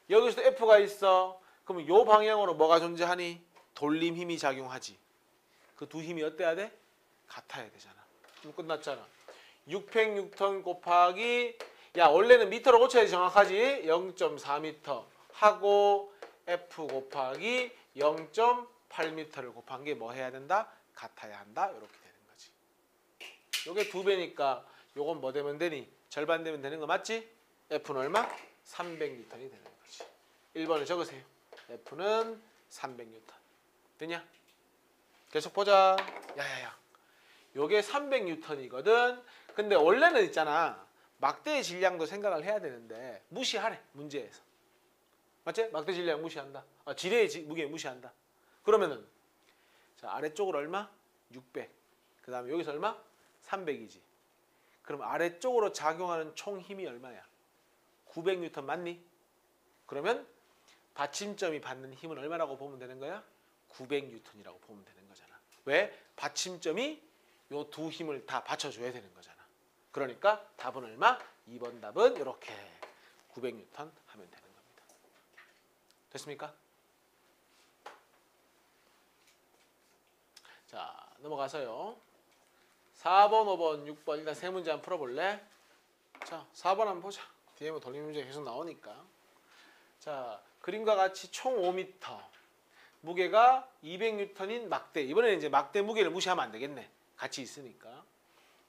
여기서도 F가 있어. 그러면 요 방향으로 뭐가 존재하니? 돌림 힘이 작용하지. 그 두 힘이 어때야 돼? 같아야 되잖아. 그럼 끝났잖아. 606톤 곱하기 야 원래는 미터로 고쳐야지 정확하지. 0.4m 하고 F 곱하기 0.8m를 곱한 게 뭐 해야 된다? 같아야 한다. 이렇게 되는 거지. 요게 2배니까 요건 뭐 되면 되니? 절반 되면 되는 거 맞지? F는 얼마? 300N이 되는 거지. 1번을 적으세요. F는 300N. 되냐? 계속 보자. 야야야. 요게 300N이거든. 근데 원래는 있잖아. 막대의 질량도 생각을 해야 되는데 무시하래. 문제에서. 맞지? 막대 질량 무시한다. 지뢰의 무게 무시한다. 그러면은 자 아래쪽으로 얼마? 600. 그 다음에 여기서 얼마? 300이지. 그럼 아래쪽으로 작용하는 총 힘이 얼마야? 900N 맞니? 그러면 받침점이 받는 힘은 얼마라고 보면 되는 거야? 900N이라고 보면 되는 거잖아. 왜? 받침점이 요 두 힘을 다 받쳐줘야 되는 거잖아. 그러니까 답은 얼마? 2번 답은 이렇게 900N 하면 되는 겁니다. 됐습니까? 자 넘어가서요. 4번, 5번, 6번 일단 세 문제 한번 풀어볼래? 자 4번 한번 보자. 뒤에 뭐 돌림 문제 계속 나오니까. 자 그림과 같이 총 5m 무게가 200N인 막대. 이번에는 이제 막대 무게를 무시하면 안 되겠네. 같이 있으니까.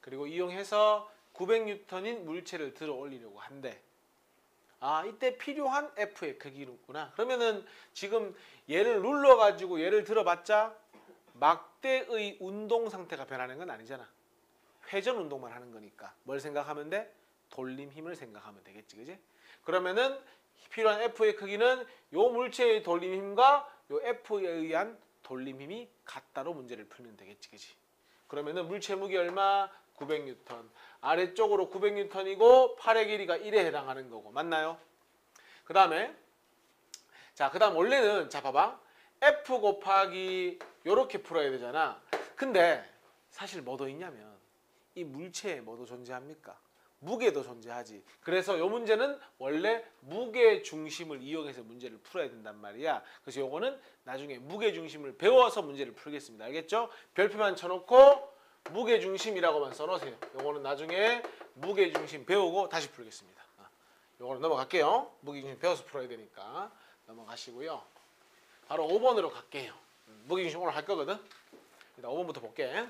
그리고 이용해서 900N인 물체를 들어 올리려고 한대. 아 이때 필요한 F의 크기구나. 그러면은 지금 얘를 눌러가지고 얘를 들어봤자 막대의 운동 상태가 변하는 건 아니잖아. 회전 운동만 하는 거니까 뭘 생각하면 돼? 돌림 힘을 생각하면 되겠지, 그지? 그러면은 필요한 F의 크기는 요 물체의 돌림 힘과 요 F에 의한 돌림 힘이 같다로 문제를 풀면 되겠지, 그지? 그러면은 물체 무게 얼마? 900N. 아래쪽으로 900N이고 팔의 길이가 1에 해당하는 거고 맞나요? 그 다음에 자, 그 다음 원래는 자 봐봐. F 곱하기 요렇게 풀어야 되잖아. 근데 사실 뭐도 있냐면 이 물체에 뭐도 존재합니까? 무게도 존재하지. 그래서 요 문제는 원래 무게 중심을 이용해서 문제를 풀어야 된단 말이야. 그래서 요거는 나중에 무게 중심을 배워서 문제를 풀겠습니다. 알겠죠? 별표만 쳐놓고 무게 중심이라고만 써놓으세요. 요거는 나중에 무게 중심 배우고 다시 풀겠습니다. 요거는 넘어갈게요. 무게 중심 배워서 풀어야 되니까 넘어가시고요. 바로 5번으로 갈게요. 무게 중심 오늘 할 거거든. 일단 5번부터 볼게.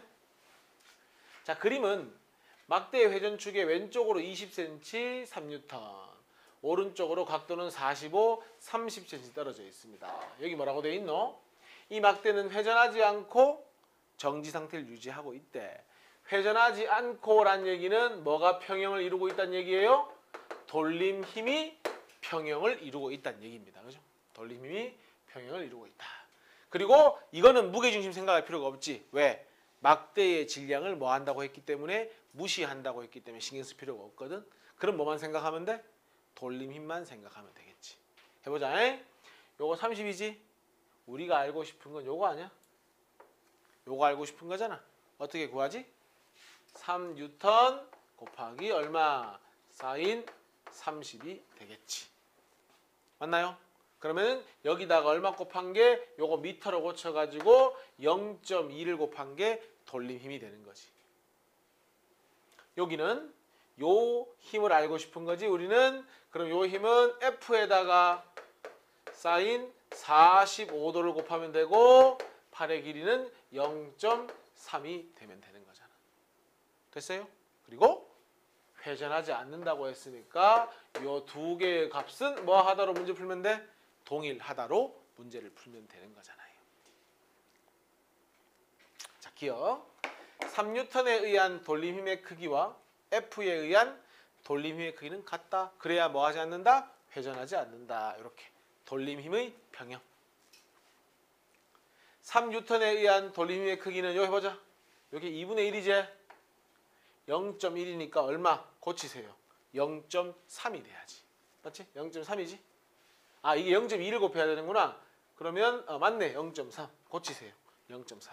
자, 그림은 막대의 회전축의 왼쪽으로 20cm 3N, 오른쪽으로 각도는 45, 30cm 떨어져 있습니다. 여기 뭐라고 돼 있노? 이 막대는 회전하지 않고 정지 상태를 유지하고 있대. 회전하지 않고란 얘기는 뭐가 평형을 이루고 있다는 얘기예요? 돌림 힘이 평형을 이루고 있다는 얘기입니다. 그죠? 돌림 힘이 평형을 이루고 있다. 그리고 이거는 무게중심 생각할 필요가 없지. 왜? 막대의 질량을 뭐 한다고 했기 때문에 무시한다고 했기 때문에 신경 쓸 필요가 없거든. 그럼 뭐만 생각하면 돼? 돌림 힘만 생각하면 되겠지. 해보자. 요거 30이지? 우리가 알고 싶은 건 요거 아니야? 요거 알고 싶은 거잖아. 어떻게 구하지? 3N 곱하기 얼마? 사인 30이 되겠지. 맞나요? 그러면 여기다가 얼마 곱한 게 요거 미터로 고쳐가지고 0.2를 곱한 게 돌림 힘이 되는 거지. 여기는 요 힘을 알고 싶은 거지. 우리는 그럼 요 힘은 F에다가 사인 45도를 곱하면 되고 팔의 길이는 0.3이 되면 되는 거잖아. 됐어요? 그리고 회전하지 않는다고 했으니까 요 두 개의 값은 뭐 하다로 문제 풀면 돼? 동일하다로 문제를 풀면 되는 거잖아요. 자, 기억. 3N에 의한 돌림힘의 크기와 F에 의한 돌림힘의 크기는 같다. 그래야 뭐 하지 않는다? 회전하지 않는다. 이렇게. 돌림힘의 평형. 3N에 의한 돌림힘의 크기는 여기 해보자. 여기 2분의 1이지? 0.1이니까 얼마? 고치세요. 0.3이 돼야지. 맞지? 0.3이지? 아, 이게 0.2를 곱해야 되는구나. 그러면 맞네. 0.3. 고치세요. 0.3.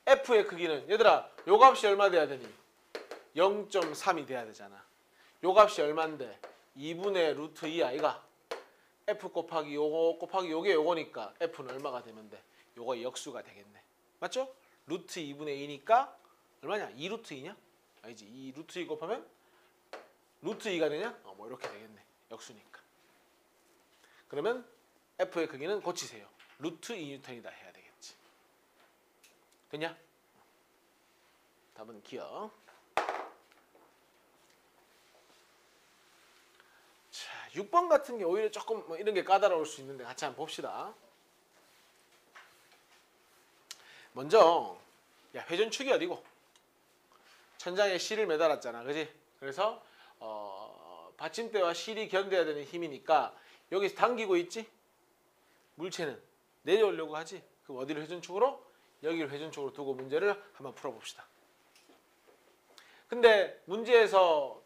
F의 크기는 얘들아 요 값이 얼마 돼야 되니? 0.3이 돼야 되잖아. 요 값이 얼마인데? 2분의 루트 2 아이가? F 곱하기 요거 곱하기 요게 요거니까 F는 얼마가 되면 돼? 요거 역수가 되겠네. 맞죠? 루트 2분의 2니까 얼마냐? 2 루트 2냐? 아니지. 2 루트 2 곱하면 루트 2가 되냐? 뭐 이렇게 되겠네. 역수니까. 그러면 F의 크기는 고치세요. 루트 2뉴턴이다 해야 되겠지. 됐냐? 답은 기억. 자, 6번 같은 게 오히려 조금 뭐 이런 게 까다로울 수 있는데 같이 한번 봅시다. 먼저 야, 회전축이 어디고? 천장에 실을 매달았잖아. 그지? 그래서 받침대와 실이 견뎌야 되는 힘이니까 여기서 당기고 있지? 물체는 내려오려고 하지? 그럼 어디를 회전축으로? 여기를 회전축으로 두고 문제를 한번 풀어봅시다. 근데 문제에서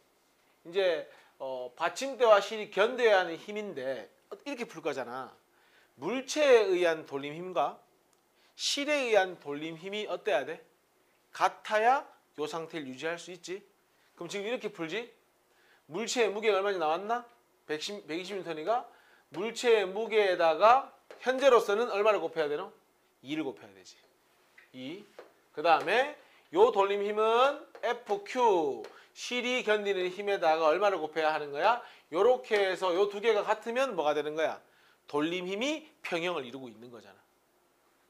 이제 받침대와 실이 견뎌야 하는 힘인데 이렇게 풀 거잖아. 물체에 의한 돌림 힘과 실에 의한 돌림 힘이 어때야 돼? 같아야 이 상태를 유지할 수 있지. 그럼 지금 이렇게 풀지? 물체의 무게가 얼마나 나왔나? 120N이가 물체의 무게에다가 현재로서는 얼마를 곱해야 되노? 2를 곱해야 되지. 2. 그 다음에 요 돌림 힘은 FQ 실이 견디는 힘에다가 얼마를 곱해야 하는 거야? 요렇게 해서 요 두 개가 같으면 뭐가 되는 거야? 돌림 힘이 평형을 이루고 있는 거잖아.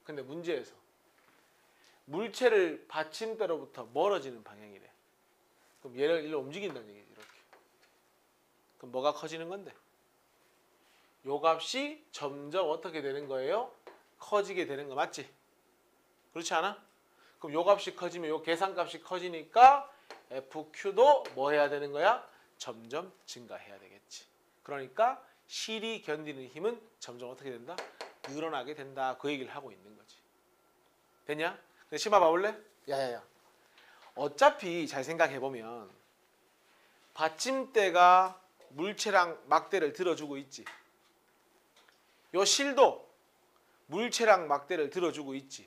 근데 문제에서 물체를 받침대로부터 멀어지는 방향이래. 그럼 얘를 일로 움직인다는 얘기지. 이렇게. 그럼 뭐가 커지는 건데? 요 값이 점점 어떻게 되는 거예요? 커지게 되는 거 맞지? 그렇지 않아? 그럼 요 값이 커지면 요 계산값이 커지니까 FQ도 뭐 해야 되는 거야? 점점 증가해야 되겠지. 그러니까 실이 견디는 힘은 점점 어떻게 된다? 늘어나게 된다. 그 얘기를 하고 있는 거지. 됐냐? 근데 심화 봐볼래? 야야야. 어차피 잘 생각해보면 받침대가 물체랑 막대를 들어주고 있지. 요 실도 물체랑 막대를 들어주고 있지.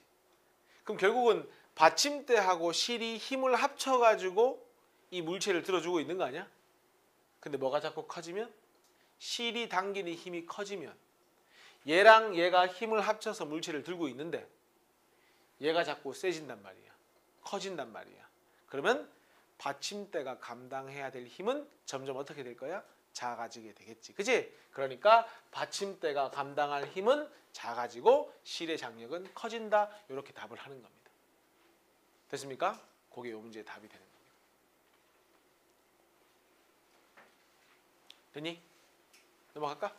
그럼 결국은 받침대하고 실이 힘을 합쳐가지고 이 물체를 들어주고 있는 거 아니야? 근데 뭐가 자꾸 커지면? 실이 당기는 힘이 커지면 얘랑 얘가 힘을 합쳐서 물체를 들고 있는데 얘가 자꾸 세진단 말이야. 커진단 말이야. 그러면 받침대가 감당해야 될 힘은 점점 어떻게 될 거야? 작아지게 되겠지. 그치? 그러니까 받침대가 감당할 힘은 작아지고 실의 장력은 커진다. 이렇게 답을 하는 겁니다. 됐습니까? 그게 이 문제의 답이 되는 겁니다. 됐니? 넘어갈까?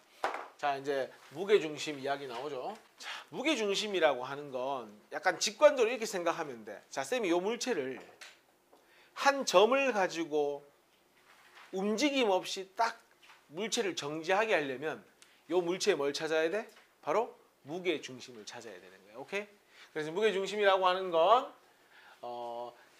자, 이제 무게중심 이야기 나오죠. 자, 무게중심이라고 하는 건 약간 직관적으로 이렇게 생각하면 돼. 자, 쌤이 이 물체를 한 점을 가지고 움직임 없이 딱 물체를 정지하게 하려면 이 물체에 뭘 찾아야 돼? 바로 무게중심을 찾아야 되는 거야. 오케이? 그래서 무게중심이라고 하는 건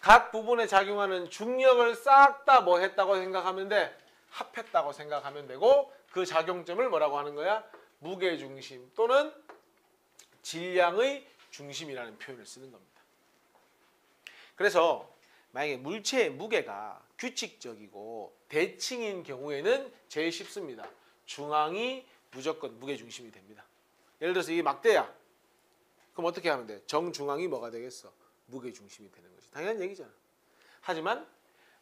각 부분에 작용하는 중력을 싹 다 뭐 했다고 생각하면 돼? 합했다고 생각하면 되고 그 작용점을 뭐라고 하는 거야? 무게중심 또는 질량의 중심이라는 표현을 쓰는 겁니다. 그래서 만약에 물체의 무게가 규칙적이고 대칭인 경우에는 제일 쉽습니다. 중앙이 무조건 무게중심이 됩니다. 예를 들어서 이게 막대야. 그럼 어떻게 하면 돼? 정중앙이 뭐가 되겠어? 무게중심이 되는 거지. 당연한 얘기잖아. 하지만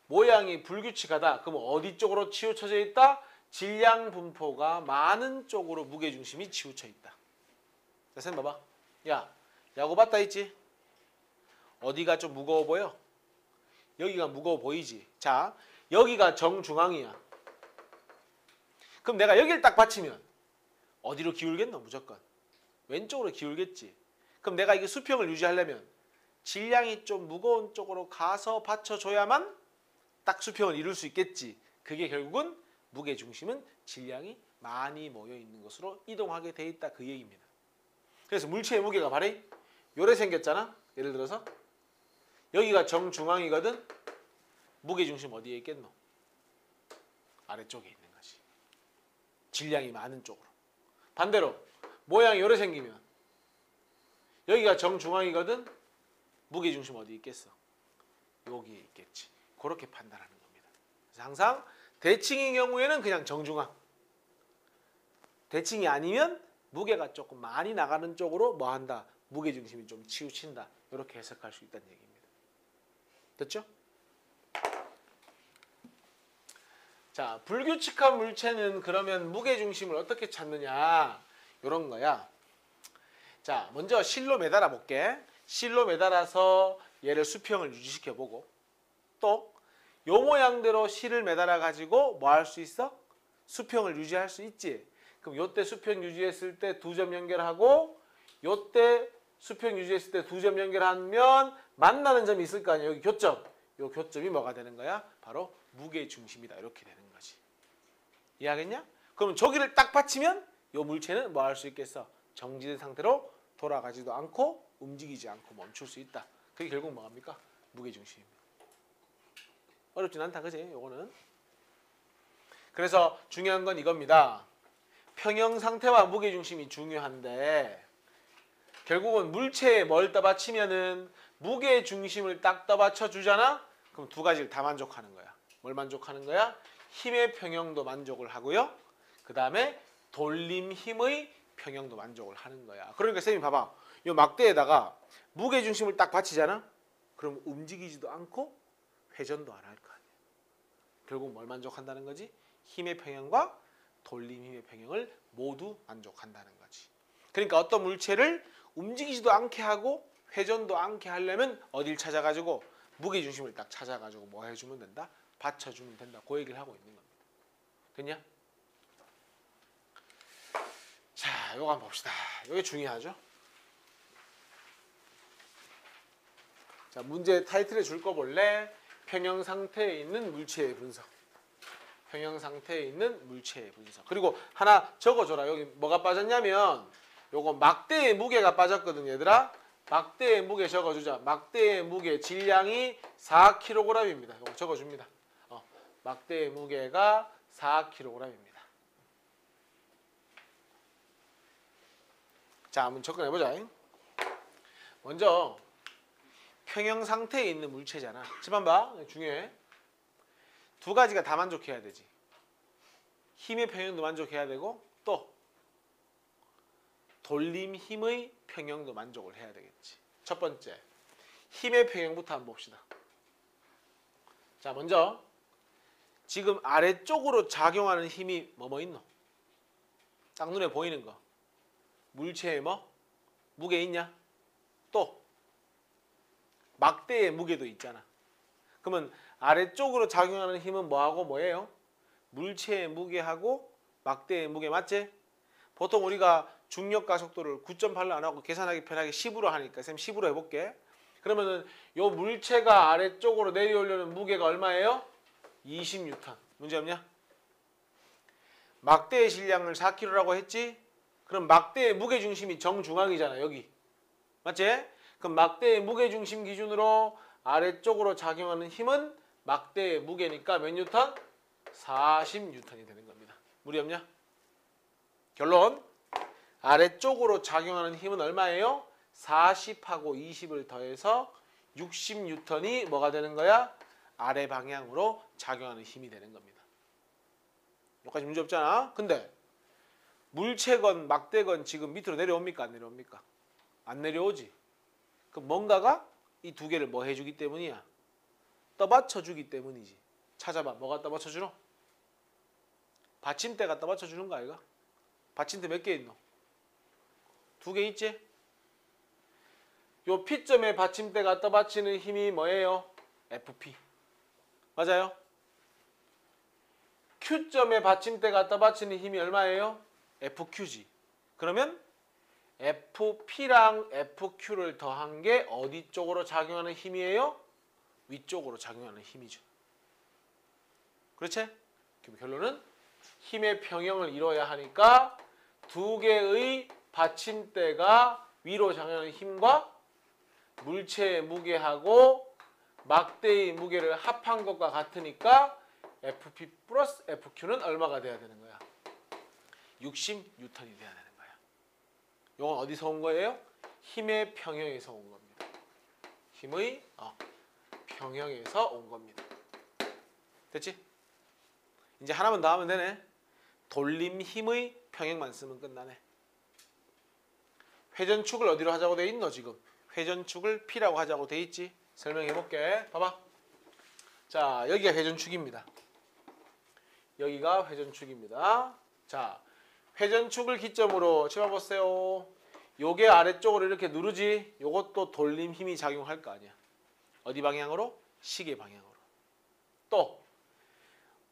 모양이 불규칙하다. 그럼 어디 쪽으로 치우쳐져 있다? 질량 분포가 많은 쪽으로 무게중심이 치우쳐 있다. 자, 선생님 봐봐. 야, 야구 봤다 했지? 어디가 좀 무거워 보여? 여기가 무거워 보이지? 자, 여기가 정중앙이야. 그럼 내가 여기를 딱 받치면 어디로 기울겠노? 무조건 왼쪽으로 기울겠지. 그럼 내가 이게 수평을 유지하려면 질량이 좀 무거운 쪽으로 가서 받쳐줘야만 딱 수평을 이룰 수 있겠지. 그게 결국은 무게중심은 질량이 많이 모여있는 것으로 이동하게 돼 있다. 그 얘기입니다. 그래서 물체의 무게가 바로 요래 생겼잖아. 예를 들어서 여기가 정중앙이거든. 무게중심 어디에 있겠노? 아래쪽에 있는 거지. 질량이 많은 쪽으로. 반대로 모양이 요래 생기면 여기가 정중앙이거든. 무게중심 어디 있겠어? 여기에 있겠지. 그렇게 판단하는 겁니다. 그래서 항상 대칭인 경우에는 그냥 정중앙. 대칭이 아니면 무게가 조금 많이 나가는 쪽으로 뭐 한다? 무게중심이 좀 치우친다. 이렇게 해석할 수 있다는 얘기입니다. 됐죠? 자, 불규칙한 물체는 그러면 무게중심을 어떻게 찾느냐? 이런 거야. 자, 먼저 실로 매달아 볼게. 실로 매달아서 얘를 수평을 유지시켜 보고, 또 요 모양대로 실을 매달아 가지고 뭐 할 수 있어? 수평을 유지할 수 있지. 그럼 요때 수평 유지했을 때 두 점 연결하고, 요때 수평 유지했을 때 두 점 연결하면 만나는 점이 있을 거 아니야. 여기 교점. 요 교점이 뭐가 되는 거야? 바로 무게중심이다. 이렇게 되는 거지. 이해하겠냐? 그럼 저기를 딱 받치면 요 물체는 뭐 할 수 있겠어? 정지된 상태로 돌아가지도 않고 움직이지 않고 멈출 수 있다. 그게 결국 뭐합니까? 무게중심입니다. 어렵진 않다, 그지? 요거는. 그래서 중요한 건 이겁니다. 평형 상태와 무게중심이 중요한데 결국은 물체에 뭘 떠받치면은 무게중심을 딱 떠받쳐 주잖아? 그럼 두 가지를 다 만족하는 거야. 뭘 만족하는 거야? 힘의 평형도 만족을 하고요. 그 다음에 돌림 힘의 평형도 만족을 하는 거야. 그러니까 쌤이 봐봐. 이 막대에다가 무게중심을 딱 받치잖아? 그럼 움직이지도 않고 회전도 안 할 거 아니야. 결국 뭘 만족한다는 거지? 힘의 평형과 돌림 힘의 평형을 모두 만족한다는 거지. 그러니까 어떤 물체를 움직이지도 않게 하고 회전도 않게 하려면 어딜 찾아가지고 무게중심을 딱 찾아가지고 뭐 해주면 된다? 받쳐주면 된다. 그 얘기를 하고 있는 겁니다. 됐냐? 자, 요거 한번 봅시다. 이게 중요하죠? 자, 문제 타이틀에 줄 거 볼래? 평형 상태에 있는 물체의 분석. 평형 상태에 있는 물체의 분석. 그리고 하나 적어줘라. 여기 뭐가 빠졌냐면 요거 막대의 무게가 빠졌거든, 얘들아. 막대의 무게 적어주자. 막대의 무게 질량이 4kg입니다. 요거 적어줍니다. 막대의 무게가 4kg입니다. 자, 한번 접근해보자. 먼저 평형 상태에 있는 물체잖아. 집안 봐. 중요해. 두 가지가 다 만족해야 되지. 힘의 평형도 만족해야 되고 또 돌림 힘의 평형도 만족을 해야 되겠지. 첫 번째, 힘의 평형부터 한번 봅시다. 자, 먼저 지금 아래쪽으로 작용하는 힘이 뭐 있노? 딱 눈에 보이는 거. 물체에 뭐? 무게 있냐? 또 막대의 무게도 있잖아. 그러면 아래쪽으로 작용하는 힘은 뭐하고 뭐예요? 물체의 무게하고 막대의 무게 맞지? 보통 우리가 중력 가속도를 9.8로 안 하고 계산하기 편하게 10으로 하니까 쌤 10으로 해볼게. 그러면은 요 물체가 아래쪽으로 내려오려는 무게가 얼마예요? 20N. 문제 없냐? 막대의 질량을 4kg라고 했지? 그럼 막대의 무게중심이 정중앙이잖아. 여기. 맞지? 그럼 막대의 무게중심 기준으로 아래쪽으로 작용하는 힘은 막대의 무게니까 몇 뉴턴? 40N이 되는 겁니다. 무리 없냐? 결론. 아래쪽으로 작용하는 힘은 얼마예요? 40하고 20을 더해서 60N이 뭐가 되는 거야? 아래 방향으로 작용하는 힘이 되는 겁니다. 여기까지 문제 없잖아. 근데 물체건 막대건 지금 밑으로 내려옵니까? 안 내려옵니까? 안 내려오지. 그럼 뭔가가 이 두 개를 뭐 해주기 때문이야? 떠받쳐주기 때문이지. 찾아봐. 뭐가 떠받쳐주노? 받침대가 떠받쳐주는 거 아이가? 받침대 몇 개 있노? 2개 있지? 요 P점에 받침대가 떠받치는 힘이 뭐예요? FP. 맞아요? Q점에 받침대가 떠받치는 힘이 얼마예요? FQ지. 그러면 FP랑 FQ를 더한 게 어디 쪽으로 작용하는 힘이에요? 위쪽으로 작용하는 힘이죠. 그렇지? 그럼 결론은 힘의 평형을 이뤄야 하니까 두 개의 받침대가 위로 작용하는 힘과 물체의 무게하고 막대의 무게를 합한 것과 같으니까 FP 플러스 FQ는 얼마가 돼야 되는 거야? 60N이 돼야 되는 거야. 이건 어디서 온 거예요? 힘의 평형에서 온 겁니다. 힘의 평형에서 온 겁니다. 됐지? 이제 하나만 더 하면 되네. 돌림 힘의 평행만 쓰면 끝나네. 회전축을 어디로 하자고 돼 있노 지금? 회전축을 P라고 하자고 돼 있지? 설명해 볼게. 봐봐. 자, 여기가 회전축입니다. 여기가 회전축입니다. 자, 회전축을 기점으로 집어보세요. 요게 아래쪽으로 이렇게 누르지? 요것도 돌림 힘이 작용할 거 아니야. 어디 방향으로? 시계 방향으로. 또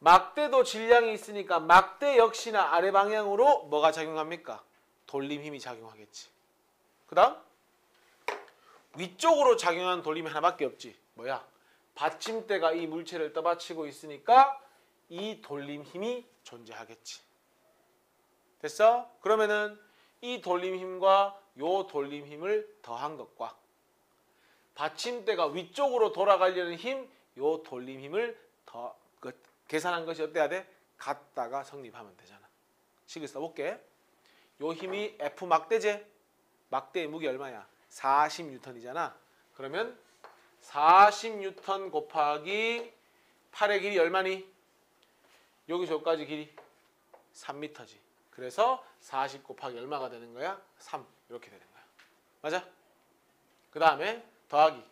막대도 질량이 있으니까 막대 역시나 아래 방향으로 뭐가 작용합니까? 돌림 힘이 작용하겠지. 그 다음 위쪽으로 작용하는 돌림이 하나밖에 없지. 뭐야? 받침대가 이 물체를 떠받치고 있으니까 이 돌림 힘이 존재하겠지. 됐어? 그러면은 이 돌림 힘과 요 돌림 힘을 더한 것과 받침대가 위쪽으로 돌아가려는 힘, 요 돌림 힘을 더 계산한 것이 어때야 돼? 같다가 성립하면 되잖아. 식을 써볼게. 요 힘이 F 막대제. 막대의 무게 얼마야? 40N이잖아. 그러면 40N 곱하기 8의 길이 얼마니? 여기서 여기까지 길이 3m지. 그래서 40 곱하기 얼마가 되는 거야? 3 이렇게 되는 거야. 맞아? 그 다음에 더하기.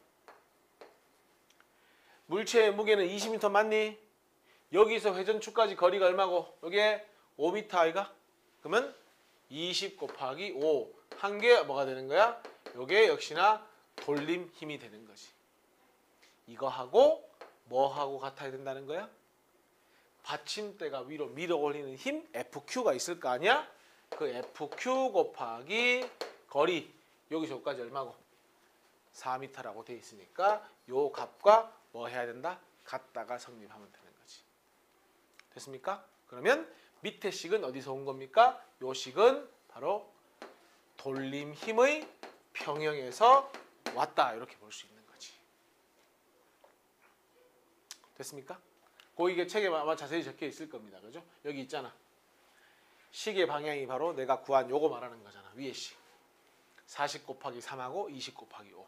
물체의 무게는 20m 맞니? 여기서 회전축까지 거리가 얼마고? 여기에 5m 아이가? 그러면 20 곱하기 5. 한 게 뭐가 되는 거야? 요게 역시나 돌림 힘이 되는 거지. 이거하고 뭐하고 같아야 된다는 거야? 받침대가 위로 밀어 올리는 힘 FQ가 있을 거 아니야? 그 FQ 곱하기 거리 여기서 여기까지 얼마고? 4m라고 돼 있으니까 요 값과 뭐 해야 된다? 같다가 성립하면 되는 거지. 됐습니까? 그러면 밑에 식은 어디서 온 겁니까? 요 식은 바로 돌림 힘의 평형에서 왔다 이렇게 볼 수 있는 거지. 됐습니까? 이게 책에 아마 자세히 적혀 있을 겁니다. 그죠? 여기 있잖아. 식의 방향이 바로 내가 구한 요거 말하는 거잖아. 위에 식. 40 곱하기 3하고 20 곱하기 5.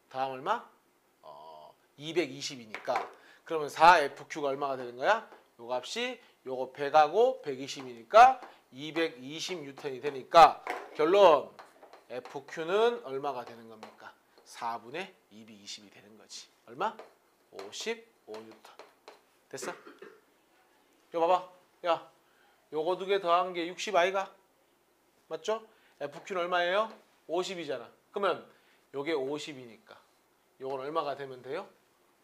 다음 얼마? 220이니까. 그러면 4FQ가 얼마가 되는 거야? 요 값이 요거 100하고 120이니까 220N이 되니까 결론 FQ는 얼마가 되는 겁니까? 4분의 220이 되는 거지. 얼마? 55N. 됐어? 이거 봐봐. 야, 요거 두 개 더한 게 60 아이가? 맞죠? FQ는 얼마예요? 50이잖아. 그러면 요게 50이니까 요건 얼마가 되면 돼요?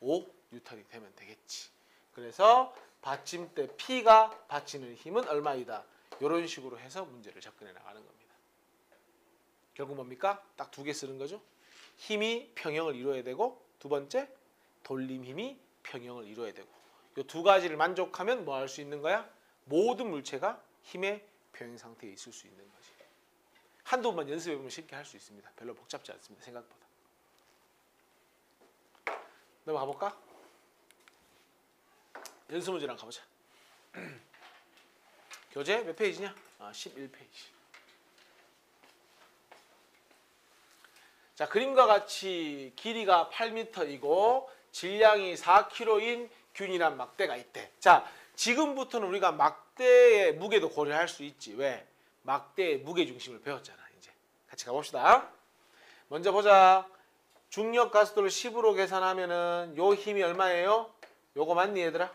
5N이 되면 되겠지. 그래서 받침대 P가 받치는 힘은 얼마이다. 이런 식으로 해서 문제를 접근해 나가는 겁니다. 결국 뭡니까? 딱 두 개 쓰는 거죠. 힘이 평형을 이루어야 되고 두 번째 돌림 힘이 평형을 이루어야 되고 이 두 가지를 만족하면 뭐 할 수 있는 거야? 모든 물체가 힘의 평형 상태에 있을 수 있는 거지. 한두 번만 연습해 보면 쉽게 할 수 있습니다. 별로 복잡지 않습니다. 생각보다. 넘어가 볼까? 연습 문제랑 가보자. 교재 몇 페이지냐? 11페이지. 자, 그림과 같이 길이가 8m이고 질량이 4kg인 균일한 막대가 있대. 자, 지금부터는 우리가 막대의 무게도 고려할 수 있지. 왜? 막대의 무게 중심을 배웠잖아. 이제 같이 가봅시다. 먼저 보자. 중력 가속도를 10으로 계산하면은 요 힘이 얼마예요? 요거 맞니 얘들아?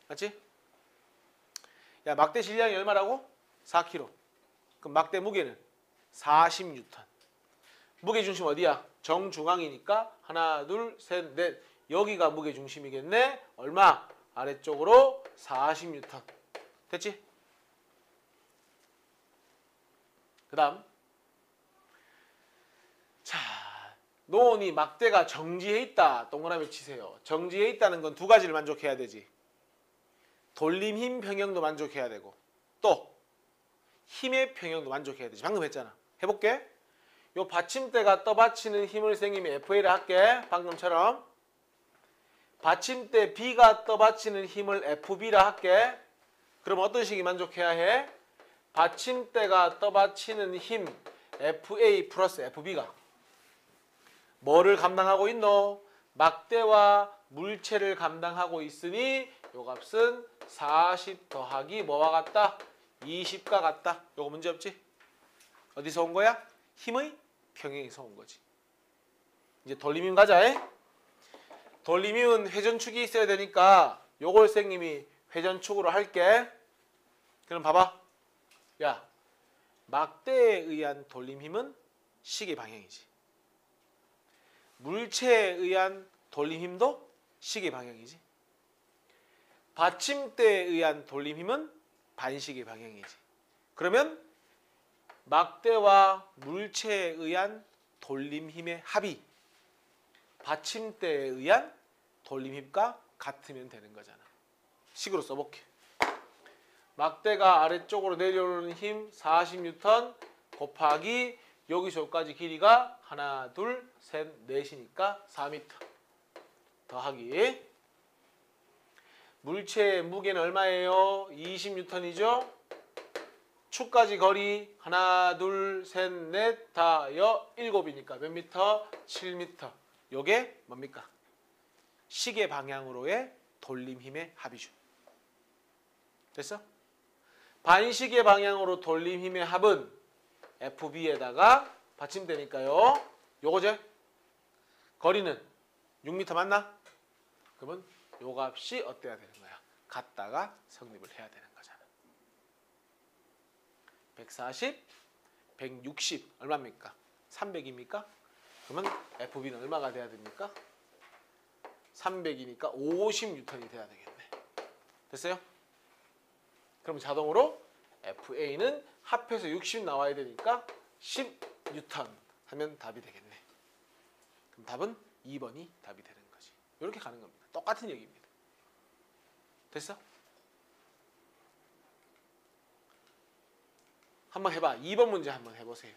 맞지? 야, 막대 질량이 얼마라고? 4kg. 그럼 막대 무게는 40N. 무게 중심 어디야? 정중앙이니까 하나, 둘, 셋, 넷. 여기가 무게 중심이겠네. 얼마? 아래쪽으로 40N. 됐지? 그 다음. 자, 노원이 막대가 정지해 있다. 동그라미 치세요. 정지해 있다는 건 두 가지를 만족해야 되지. 돌림 힘 평형도 만족해야 되고 또 힘의 평형도 만족해야 되지. 방금 했잖아. 해볼게. 요 받침대가 떠받치는 힘을 생기면 FA를 할게. 방금처럼. 받침대 B가 떠받치는 힘을 FB라 할게. 그럼 어떤 식이 만족해야 해? 받침대가 떠받치는 힘 FA 플러스 FB가 뭐를 감당하고 있노? 막대와 물체를 감당하고 있으니 요 값은 40 더하기 뭐와 같다? 20과 같다. 요거 문제 없지? 어디서 온 거야? 힘의 평행에서 온 거지. 이제 돌림힘 가자. 돌림힘은 회전축이 있어야 되니까 요걸 선생님이 회전축으로 할게. 그럼 봐봐. 야, 막대에 의한 돌림힘은 시계 방향이지. 물체에 의한 돌림힘도 시계 방향이지. 받침대에 의한 돌림힘은 반시계 방향이지. 그러면 막대와 물체에 의한 돌림힘의 합이 받침대에 의한 돌림힘과 같으면 되는 거잖아. 식으로 써볼게. 막대가 아래쪽으로 내려오는 힘 40N 곱하기 여기서 여기까지 길이가 하나, 둘, 셋, 넷이니까 4m 더하기 물체의 무게는 얼마예요? 20N이죠? 축까지 거리 하나, 둘, 셋, 넷, 다, 7이니까 몇 미터? 7m. 요게 뭡니까? 시계 방향으로의 돌림힘의 합이죠. 됐어? 반시계 방향으로 돌림힘의 합은 FB에다가 받침대니까요. 요거제? 거리는 6m 맞나? 그러면 요 값이 어때야 되는 거야? 같다가 성립을 해야 되는 거잖아. 140, 160 얼마입니까? 300입니까? 그러면 FB는 얼마가 돼야 됩니까? 300이니까 50N이 돼야 되겠네. 됐어요? 그럼 자동으로 FA는 합해서 60 나와야 되니까 10N 하면 답이 되겠네. 그럼 답은 2번이 답이 되는 거지. 이렇게 가는 겁니다. 똑같은 얘기입니다. 됐어? 한번 해봐. 2번 문제 한번 해보세요.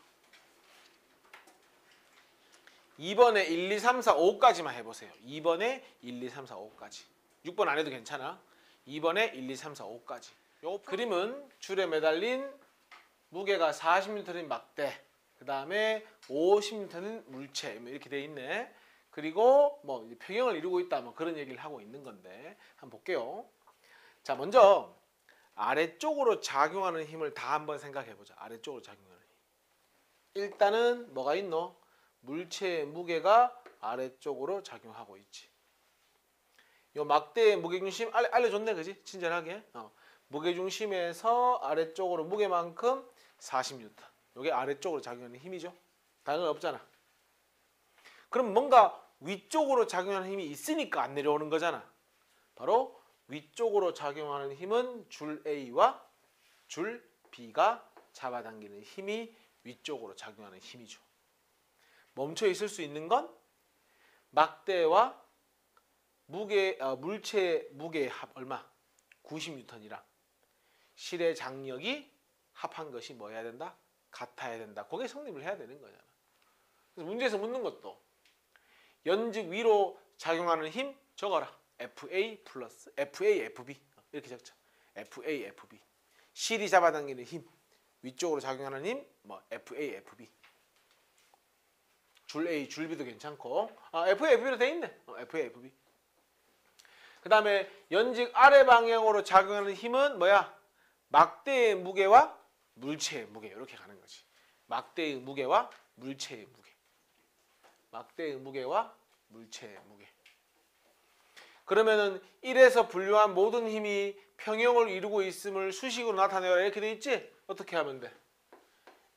2번에 1, 2, 3, 4, 5까지만 해보세요. 2번에 1, 2, 3, 4, 5까지. 6번 안 해도 괜찮아. 2번에 1, 2, 3, 4, 5까지. 요 그림은 줄에 매달린 무게가 40N인 막대, 그 다음에 50N인 물체 이렇게 돼 있네. 그리고 뭐 평형을 이루고 있다 뭐 그런 얘기를 하고 있는 건데 한번 볼게요. 자, 먼저 아래쪽으로 작용하는 힘을 다 한번 생각해 보자. 아래쪽으로 작용하는 힘. 일단은 뭐가 있노? 물체의 무게가 아래쪽으로 작용하고 있지. 요 막대의 무게중심 알려줬네, 그지? 친절하게. 무게중심에서 아래쪽으로 무게만큼 40N. 요게 아래쪽으로 작용하는 힘이죠. 다른 건 없잖아. 그럼 뭔가 위쪽으로 작용하는 힘이 있으니까 안 내려오는 거잖아. 바로 위쪽으로 작용하는 힘은 줄 A와 줄 B가 잡아당기는 힘이 위쪽으로 작용하는 힘이죠. 멈춰 있을 수 있는 건 막대와 물체의 무게의 합 얼마? 90N이랑 실의 장력이 합한 것이 뭐 해야 된다? 같아야 된다. 그게 성립을 해야 되는 거잖아. 그래서 문제에서 묻는 것도 연직 위로 작용하는 힘 적어라. FA 플러스 FA, FB 이렇게 적자. FA, FB. 실이 잡아당기는 힘 위쪽으로 작용하는 힘 뭐 FA, FB. 줄 A, 줄 B도 괜찮고 FA, FB로 돼 있네. FA, FB. 그 다음에 연직 아래 방향으로 작용하는 힘은 뭐야? 막대의 무게와 물체의 무게 이렇게 가는 거지. 막대의 무게와 물체의 무게. 막대의 무게와 물체의 무게. 그러면은 1에서 분류한 모든 힘이 평형을 이루고 있음을 수식으로 나타내라 이렇게 돼 있지? 어떻게 하면 돼?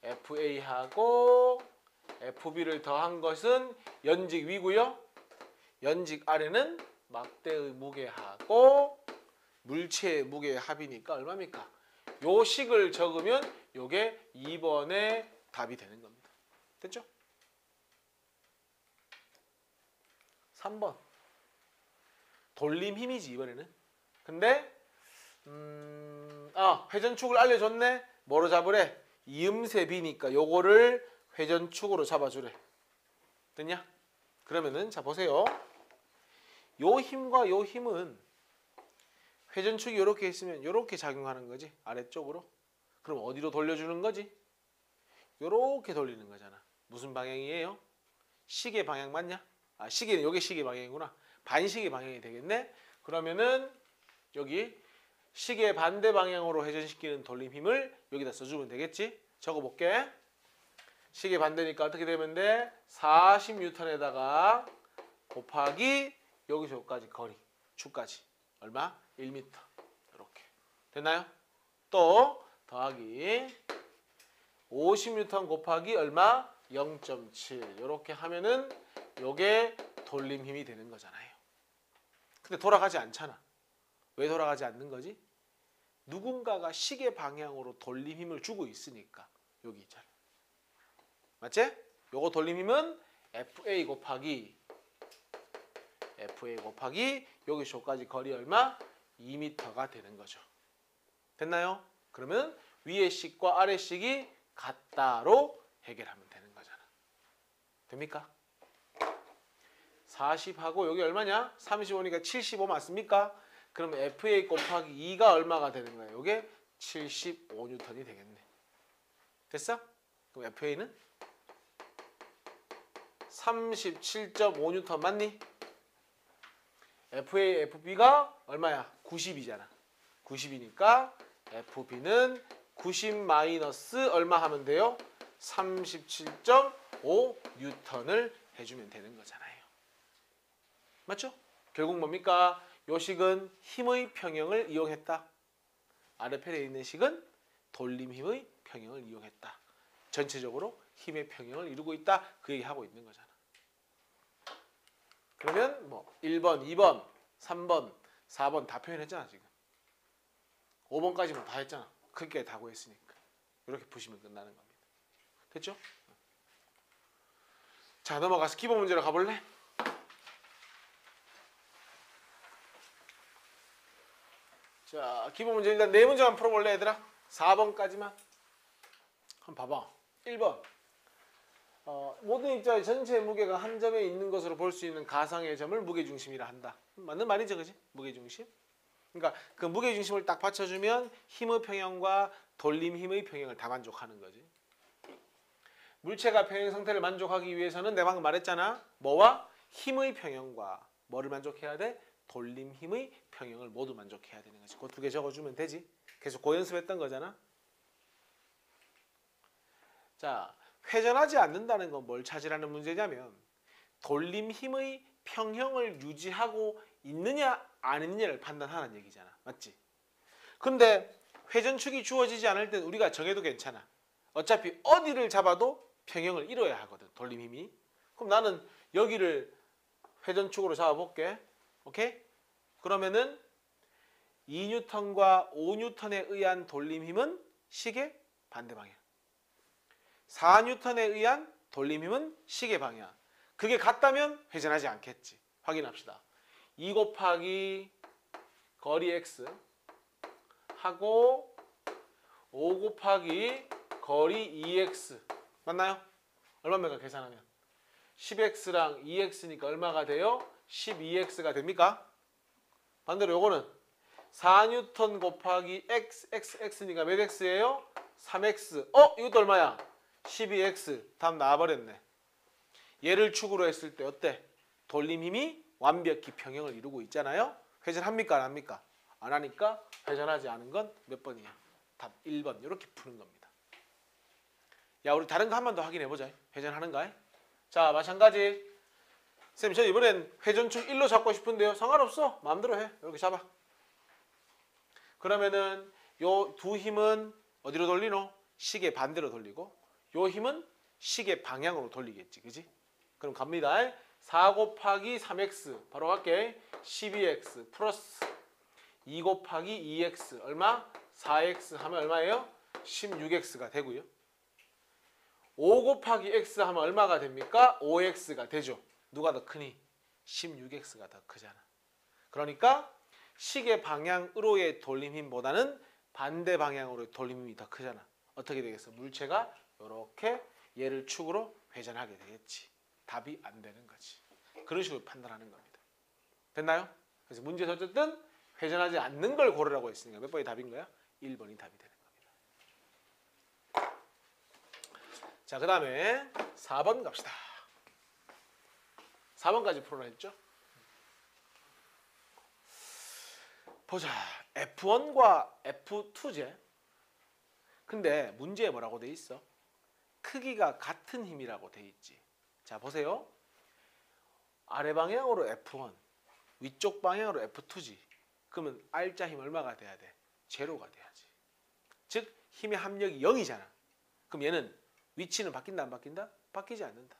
FA하고 FB를 더한 것은 연직 위고요. 연직 아래는 막대의 무게하고 물체의 무게의 합이니까 얼마입니까? 요 식을 적으면 요게 2번의 답이 되는 겁니다. 됐죠? 3번. 돌림 힘이지 이번에는. 근데 회전축을 알려줬네. 뭐로 잡으래? 이음새 B니까 요거를 회전축으로 잡아주래. 됐냐? 그러면은 자 보세요. 요 힘과 요 힘은 회전축이 이렇게 있으면 이렇게 작용하는 거지. 아래쪽으로. 그럼 어디로 돌려주는 거지? 이렇게 돌리는 거잖아. 무슨 방향이에요? 시계 방향 맞냐? 시계는 요게 시계 방향이구나. 반시계 방향이 되겠네. 그러면은 여기 시계 반대 방향으로 회전시키는 돌림 힘을 여기다 써주면 되겠지? 적어볼게. 시계 반대니까 어떻게 되면 돼? 40N에다가 곱하기 여기서 여기까지 거리, 축까지 얼마? 1m. 이렇게 됐나요? 또 더하기 50N 곱하기 얼마? 0.7 이렇게 하면은 요게 돌림 힘이 되는 거잖아요. 근데 돌아가지 않잖아. 왜 돌아가지 않는 거지? 누군가가 시계 방향으로 돌림 힘을 주고 있으니까 여기 있잖아. 맞지? 요거 돌림 힘은 FA 곱하기 여기서 여기까지 거리 얼마? 2m가 되는 거죠. 됐나요? 그러면 위의 식과 아래 식이 같다로 해결하면 되는 거잖아. 됩니까? 40하고 여기 얼마냐? 35니까 75 맞습니까? 그러면 FA 곱하기 2가 얼마가 되는 거야? 이게 75N이 되겠네. 됐어? 그럼 FA는 37.5N 맞니? FA, FB가 얼마야? 90이잖아. 90이니까 FB는 90 마이너스 얼마 하면 돼요? 37.5N을 해주면 되는 거잖아요. 맞죠? 결국 뭡니까? 요 식은 힘의 평형을 이용했다. 아래편에 있는 식은 돌림 힘의 평형을 이용했다. 전체적으로 힘의 평형을 이루고 있다. 그 얘기하고 있는 거잖아. 그러면 뭐 1번, 2번, 3번, 4번 다 표현했잖아 지금. 5번까지만 다 했잖아. 크게 다 구했으니까. 이렇게 푸시면 끝나는 겁니다. 됐죠? 자, 넘어가서 기본 문제로 가볼래? 자, 기본 문제 일단 4문제만 풀어볼래 얘들아? 4번까지만. 한번 봐봐. 1번. 모든 입자의 전체 무게가 한 점에 있는 것으로 볼 수 있는 가상의 점을 무게중심이라 한다. 맞는 말이죠, 그지? 무게중심. 그러니까 그 무게중심을 딱 받쳐주면 힘의 평형과 돌림 힘의 평형을 다 만족하는 거지. 물체가 평형 상태를 만족하기 위해서는 내가 방금 말했잖아. 뭐와? 힘의 평형과 뭐를 만족해야 돼? 돌림 힘의 평형을 모두 만족해야 되는 거지. 그 두 개 적어주면 되지. 계속 고연습했던 거잖아. 자, 회전하지 않는다는 건 뭘 찾으라는 문제냐면 돌림 힘의 평형을 유지하고 있느냐 안 있느냐를 판단하는 얘기잖아. 맞지? 근데 회전축이 주어지지 않을 땐 우리가 정해도 괜찮아. 어차피 어디를 잡아도 평형을 이뤄야 하거든. 돌림 힘이. 그럼 나는 여기를 회전축으로 잡아볼게. 오케이? 그러면은 2N과 5N에 의한 돌림 힘은 시계 반대 방향. 4N에 의한 돌림 힘은 시계 방향. 그게 같다면 회전하지 않겠지. 확인합시다. 2 곱하기 거리 x 하고 5 곱하기 거리 2x 맞나요? 얼마입니까? 계산하면 10x랑 2x니까 얼마가 돼요? 12x가 됩니까? 반대로 요거는 4N 곱하기 x니까 몇 x예요? 3x. 이것도 얼마야? 12x. 답 나와버렸네. 얘를 축으로 했을 때 어때? 돌림 힘이 완벽히 평형을 이루고 있잖아요. 회전합니까? 안 합니까? 안 하니까 회전하지 않은 건 몇 번이야? 답 1번. 이렇게 푸는 겁니다. 야, 우리 다른 거 한 번 더 확인해보자. 회전하는가? 자, 마찬가지. 쌤, 저 이번엔 회전축 1로 잡고 싶은데요. 상관없어. 마음대로 해. 이렇게 잡아. 그러면은 요 두 힘은 어디로 돌리노? 시계 반대로 돌리고 요 힘은 시계 방향으로 돌리겠지. 그지? 그럼 갑니다. 4 곱하기 3x 바로 갈게. 12x 플러스 2 곱하기 2x 얼마? 4x 하면 얼마예요? 16x가 되고요. 5 곱하기 x 하면 얼마가 됩니까? 5x가 되죠. 누가 더 크니? 16x가 더 크잖아. 그러니까 시계 방향으로의 돌림힘보다는 반대 방향으로의 돌림힘이 더 크잖아. 어떻게 되겠어? 물체가 이렇게 얘를 축으로 회전하게 되겠지. 답이 안 되는 거지. 그런 식으로 판단하는 겁니다. 됐나요? 그래서 문제에서 어쨌든 회전하지 않는 걸 고르라고 했으니까 몇 번이 답인 거야? 1번이 답이 되는 겁니다. 자, 그 다음에 4번 갑시다. 4번까지 풀어냈죠? 보자. F1과 F2제. 근데 문제에 뭐라고 돼 있어? 크기가 같은 힘이라고 돼 있지. 자, 보세요. 아래 방향으로 F1, 위쪽 방향으로 F2지. 그러면 R자 힘 얼마가 돼야 돼? 제로가 돼야지. 즉 힘의 합력이 0이잖아. 그럼 얘는 위치는 바뀐다 안 바뀐다? 바뀌지 않는다.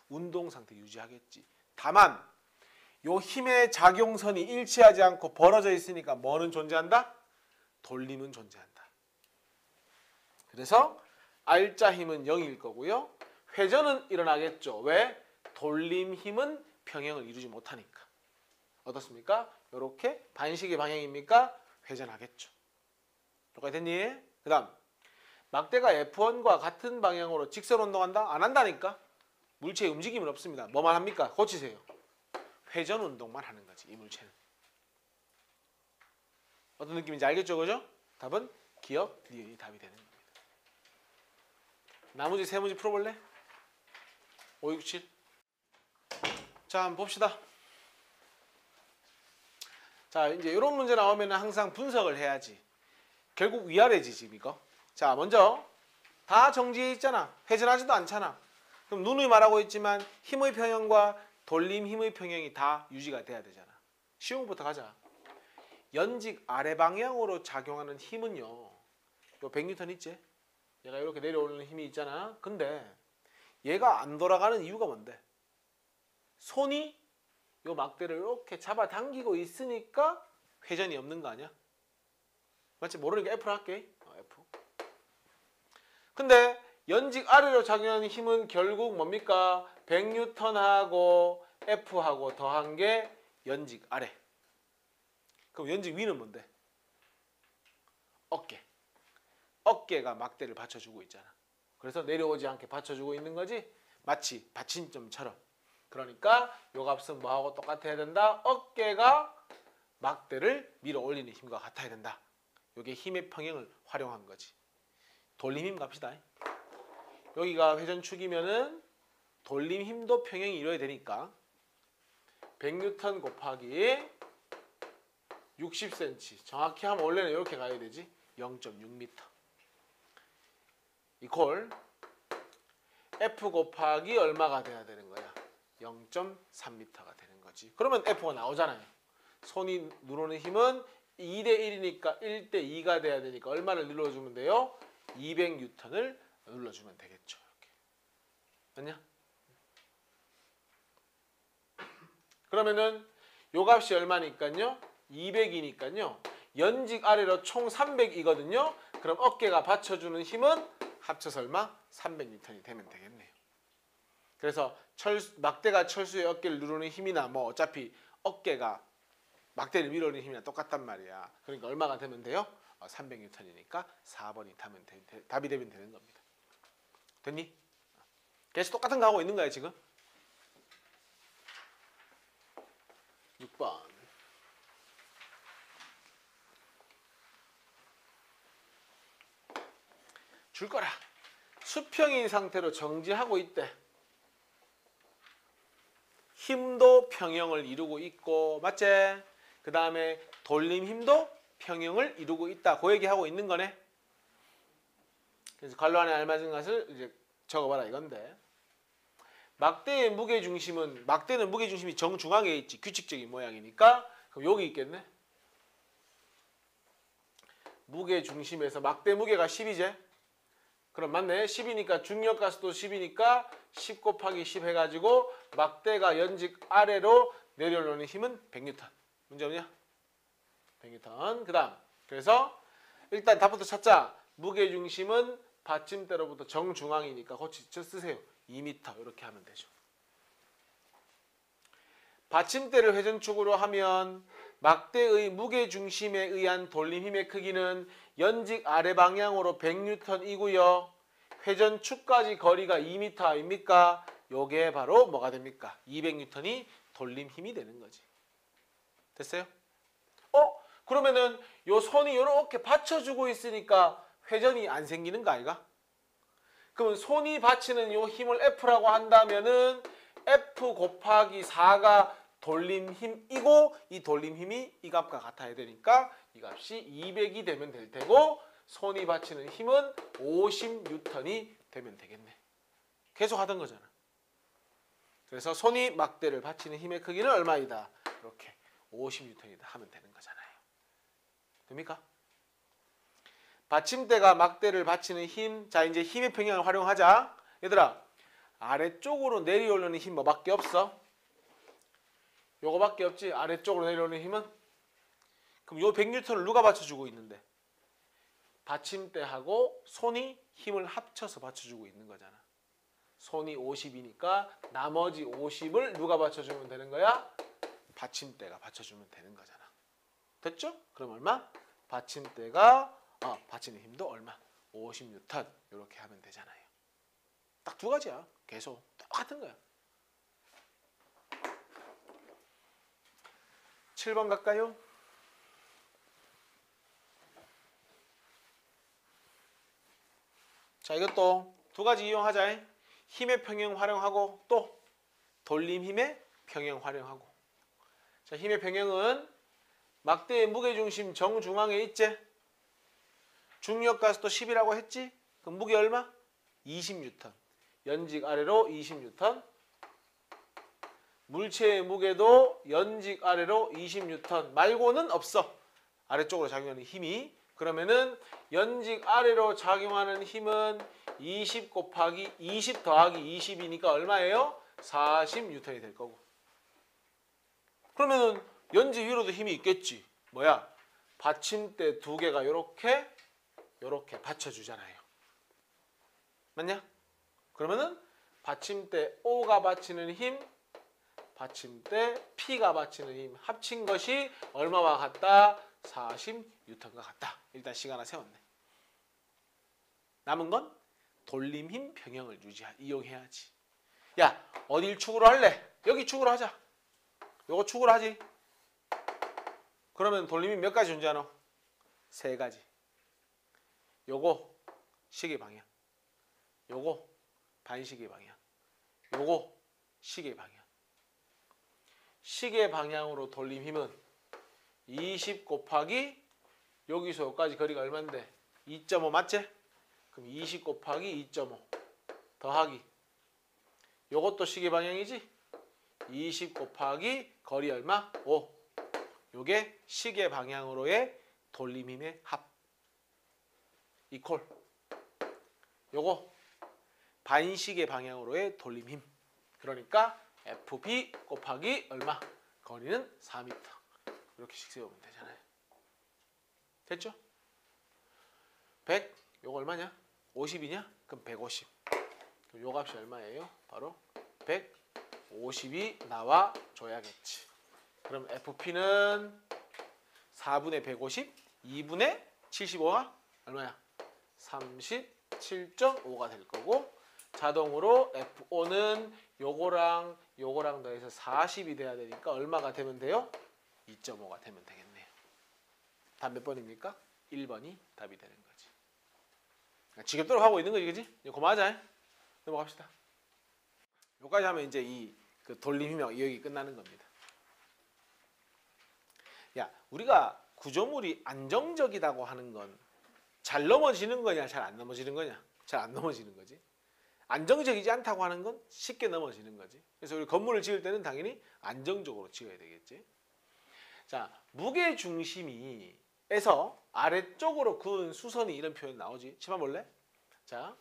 운동 상태 유지하겠지. 다만 요 힘의 작용선이 일치하지 않고 벌어져 있으니까 뭐는 존재한다? 돌림은 존재한다. 그래서 R자 힘은 0일 거고요. 회전은 일어나겠죠. 왜? 돌림 힘은 평행을 이루지 못하니까. 어떻습니까? 이렇게 반식의 방향입니까? 회전하겠죠. 여기까지 됐니? 그 다음 막대가 F1과 같은 방향으로 직선 운동한다? 안 한다니까? 물체의 움직임은 없습니다. 뭐만 합니까? 고치세요. 회전 운동만 하는 거지, 이 물체는. 어떤 느낌인지 알겠죠? 그죠? 답은 기억, 니은이 답이 되는 겁니다. 나머지 세 문제 풀어볼래? 5, 6, 7. 자, 한번 봅시다. 자, 이제 이런 문제 나오면 항상 분석을 해야지. 결국 위아래지, 지금 이거. 자, 먼저 다 정지해 있잖아. 회전하지도 않잖아. 그럼 누누이 말하고 있지만 힘의 평형과 돌림 힘의 평형이 다 유지가 돼야 되잖아. 쉬운 것부터 가자. 연직 아래 방향으로 작용하는 힘은요. 요 100N 있지? 얘가 이렇게 내려오는 힘이 있잖아. 근데 얘가 안 돌아가는 이유가 뭔데? 손이 요 막대를 이렇게 잡아당기고 있으니까 회전이 없는 거 아니야? 맞지? 모르니까 F로 할게. F. 근데 연직 아래로 작용하는 힘은 결국 뭡니까? 100N하고 F하고 더한 게 연직 아래. 그럼 연직 위는 뭔데? 어깨. 어깨가 막대를 받쳐주고 있잖아. 그래서 내려오지 않게 받쳐주고 있는 거지. 마치 받침점처럼. 그러니까 요 값은 뭐하고 똑같아야 된다? 어깨가 막대를 밀어 올리는 힘과 같아야 된다. 요게 힘의 평형을 활용한 거지. 돌림 힘 갑시다. 여기가 회전축이면은 돌림 힘도 평행이 이루어야 되니까 100N 곱하기 60cm. 정확히 하면 원래는 이렇게 가야 되지. 0.6m. 이퀄 F 곱하기 얼마가 돼야 되는 거야? 0.3m가 되는 거지. 그러면 F가 나오잖아요. 손이 누르는 힘은 2대 1이니까 1대 2가 돼야 되니까 얼마를 눌러주면 돼요? 200N을 눌러주면 되겠죠. 이렇게. 맞냐? 그러면은 요 값이 얼마니까요? 200이니까요. 연직 아래로 총 300이거든요. 그럼 어깨가 받쳐주는 힘은 합쳐서 얼마? 300N이 되면 되겠네요. 그래서 막대가 철수의 어깨를 누르는 힘이나 뭐 어차피 어깨가 막대를 밀어오는 힘이나 똑같단 말이야. 그러니까 얼마가 되면 돼요? 300N이니까 4번이 답이 되면 되는 겁니다. 됐니? 계속 똑같은 거 하고 있는 거야 지금. 6번. 줄 거라. 수평인 상태로 정지하고 있대. 힘도 평형을 이루고 있고, 맞지? 그 다음에 돌림 힘도 평형을 이루고 있다. 그 얘기하고 있는 거네. 그래서 괄호 안에 알맞은 것을 이제 적어봐라 이건데. 막대의 무게중심은, 막대는 무게중심이 정중앙에 있지. 규칙적인 모양이니까. 그럼 여기 있겠네. 무게중심에서 막대 무게가 10이제. 그럼 맞네. 10이니까 중력가속도 10이니까 10 곱하기 10 해가지고 막대가 연직 아래로 내려오는 힘은 100N. 문제 없냐? 100N. 그 다음. 그래서 일단 답부터 찾자. 무게중심은 받침대로부터 정중앙이니까 고쳐 쓰세요. 2m 이렇게 하면 되죠. 받침대를 회전축으로 하면 막대의 무게중심에 의한 돌림힘의 크기는 연직 아래 방향으로 100N이고요. 회전축까지 거리가 2m 아닙니까? 요게 바로 뭐가 됩니까? 200N이 돌림힘이 되는 거지. 됐어요? 그러면은 요 손이 이렇게 받쳐주고 있으니까 회전이 안 생기는 거 아이가? 그러면 손이 받치는 요 힘을 F라고 한다면은 F 곱하기 4가 돌림 힘이고 이 돌림 힘이 이 값과 같아야 되니까 이 값이 200이 되면 될 테고 손이 받치는 힘은 50N이 되면 되겠네. 계속 하던 거잖아. 그래서 손이 막대를 받치는 힘의 크기는 얼마이다? 이렇게 50N이다 하면 되는 거잖아요. 됩니까? 받침대가 막대를 받치는 힘. 자, 이제 힘의 평형을 활용하자. 얘들아, 아래쪽으로 내려오려는 힘 뭐밖에 없어? 요거밖에 없지. 아래쪽으로 내려오는 힘은? 그럼 요 100N을 누가 받쳐주고 있는데? 받침대하고 손이 힘을 합쳐서 받쳐주고 있는 거잖아. 손이 50이니까 나머지 50을 누가 받쳐주면 되는 거야? 받침대가 받쳐주면 되는 거잖아. 됐죠? 그럼 얼마? 받침대가 받치는 힘도 얼마? 50N. 이렇게 하면 되잖아요. 딱 두 가지야. 계속 똑같은 거야. 7번 갈까요? 자, 이것도 두 가지 이용하자. 힘의 평형 활용하고 또 돌림 힘의 평형 활용하고. 자, 힘의 평형은 막대의 무게중심 정중앙에 있지? 중력가속도 10이라고 했지? 그럼 무게 얼마? 20N. 연직 아래로 20N. 물체의 무게도 연직 아래로 20N 말고는 없어. 아래쪽으로 작용하는 힘이. 그러면은 연직 아래로 작용하는 힘은 20 곱하기 20 더하기 20이니까 얼마예요? 40N이 될 거고. 그러면은 연직 위로도 힘이 있겠지. 뭐야? 받침대 두 개가 요렇게 받쳐주잖아요. 맞냐? 그러면은 받침대 O가 받치는 힘, 받침대 P가 받치는 힘 합친 것이 얼마와 같다? 40N과 같다. 일단 시간 하나 세웠네. 남은 건 돌림 힘 평형을 이용해야지. 야, 어딜 축으로 할래? 여기 축으로 하자. 요거 축으로 하지. 그러면 돌림이 몇 가지 존재하노? 세 가지. 요거 시계 방향, 요거 반시계 방향, 요거 시계 방향. 시계 방향으로 돌림 힘은 20 곱하기 여기서 여기까지 거리가 얼마인데? 2.5 맞지? 그럼 20 곱하기 2.5 더하기 요것도 시계 방향이지? 20 곱하기 거리 얼마? 5. 요게 시계 방향으로의 돌림 힘의 합. 이퀄. 요거 반시계 방향으로의 돌림 힘. 그러니까 FB 곱하기 얼마? 거리는 4m. 이렇게씩 세우면 되잖아요. 됐죠? 100. 요거 얼마냐? 50이냐? 그럼 150. 그럼 요 값이 얼마예요? 바로 150이 나와 줘야겠지. 그럼 FP는 4분의 150, 2분의 75가 얼마야? 37.5가 될 거고 자동으로 FO는 요거랑 요거랑 더해서 40이 돼야 되니까 얼마가 되면 돼요? 2.5가 되면 되겠네요. 답 몇 번입니까? 1번이 답이 되는 거지. 지겹도록 하고 있는 거지, 그지? 이제 그만하자. 넘어갑시다. 여기까지 하면 이제 그 돌림 힘이 여기 끝나는 겁니다. 야, 우리가 구조물이 안정적이라고 하는 건 잘 넘어지는 거냐, 잘 안 넘어지는 거냐? 잘 안 넘어지는 거지. 안정적이지 않다고 하는 건 쉽게 넘어지는 거지. 그래서 우리 건물을 지을 때는 당연히 안정적으로 지어야 되겠지. 자, 무게 중심이에서 아래쪽으로 그은 수선이 이런 표현 나오지. 치마 볼래? 자,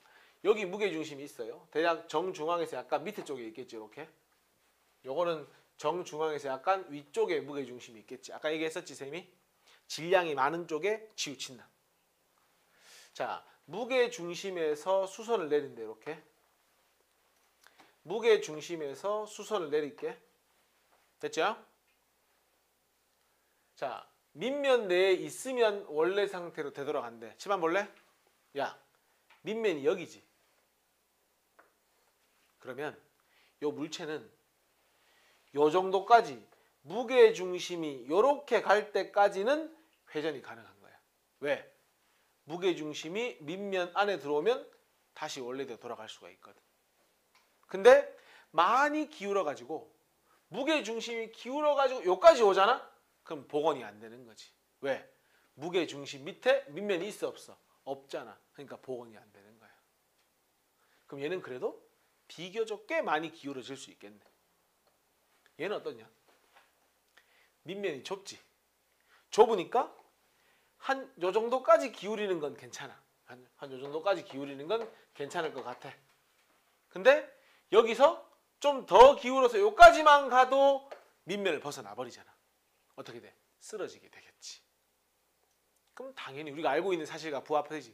여기 무게 중심이 있어요. 대략 정중앙에서 약간 밑에 쪽에 있겠지, 이렇게. 요거는 정중앙에서 약간 위쪽에 무게 중심이 있겠지. 아까 얘기했었지, 쌤이? 질량이 많은 쪽에 치우친다. 자, 무게 중심에서 수선을 내린대, 이렇게. 무게 중심에서 수선을 내릴게. 됐죠? 자, 밑면 내에 있으면 원래 상태로 되돌아간대. 치마 볼래? 야, 밑면이 여기지. 그러면 요 물체는 요 정도까지 무게 중심이 요렇게 갈 때까지는 회전이 가능한 거야. 왜? 무게 중심이 밑면 안에 들어오면 다시 원래대로 돌아갈 수가 있거든. 근데 많이 기울어 가지고 무게중심이 기울어가지고 여기까지 오잖아? 그럼 복원이 안 되는 거지. 왜? 무게중심 밑에 밑면이 있어 없어? 없잖아. 그러니까 복원이 안 되는 거야. 그럼 얘는 그래도 비교적 꽤 많이 기울어질 수 있겠네. 얘는 어떠냐? 밑면이 좁지. 좁으니까 한 요 정도까지 기울이는 건 괜찮아. 한 요 정도까지 기울이는 건 괜찮을 것 같아. 근데 여기서 좀 더 기울어서 요까지만 가도 밑면을 벗어나 버리잖아. 어떻게 돼? 쓰러지게 되겠지. 그럼 당연히 우리가 알고 있는 사실과 부합하지.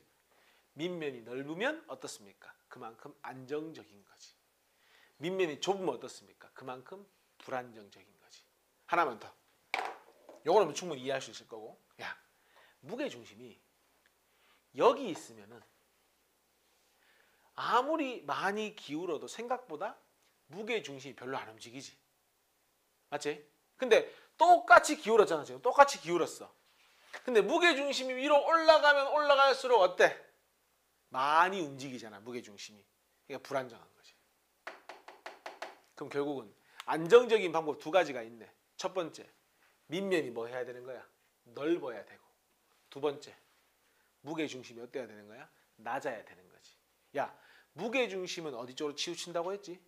밑면이 넓으면 어떻습니까? 그만큼 안정적인 거지. 밑면이 좁으면 어떻습니까? 그만큼 불안정적인 거지. 하나만 더. 요거는 충분히 이해할 수 있을 거고. 야, 무게중심이 여기 있으면은 아무리 많이 기울어도 생각보다 무게중심이 별로 안 움직이지. 맞지? 근데 똑같이 기울었잖아. 지금 똑같이 기울었어. 근데 무게중심이 위로 올라가면 올라갈수록 어때? 많이 움직이잖아. 무게중심이. 그러니까 불안정한 거지. 그럼 결국은 안정적인 방법 두 가지가 있네. 첫 번째, 밑면이 뭐 해야 되는 거야? 넓어야 되고. 두 번째, 무게중심이 어때야 되는 거야? 낮아야 되는 거지. 야, 무게중심은 어디 쪽으로 치우친다고 했지?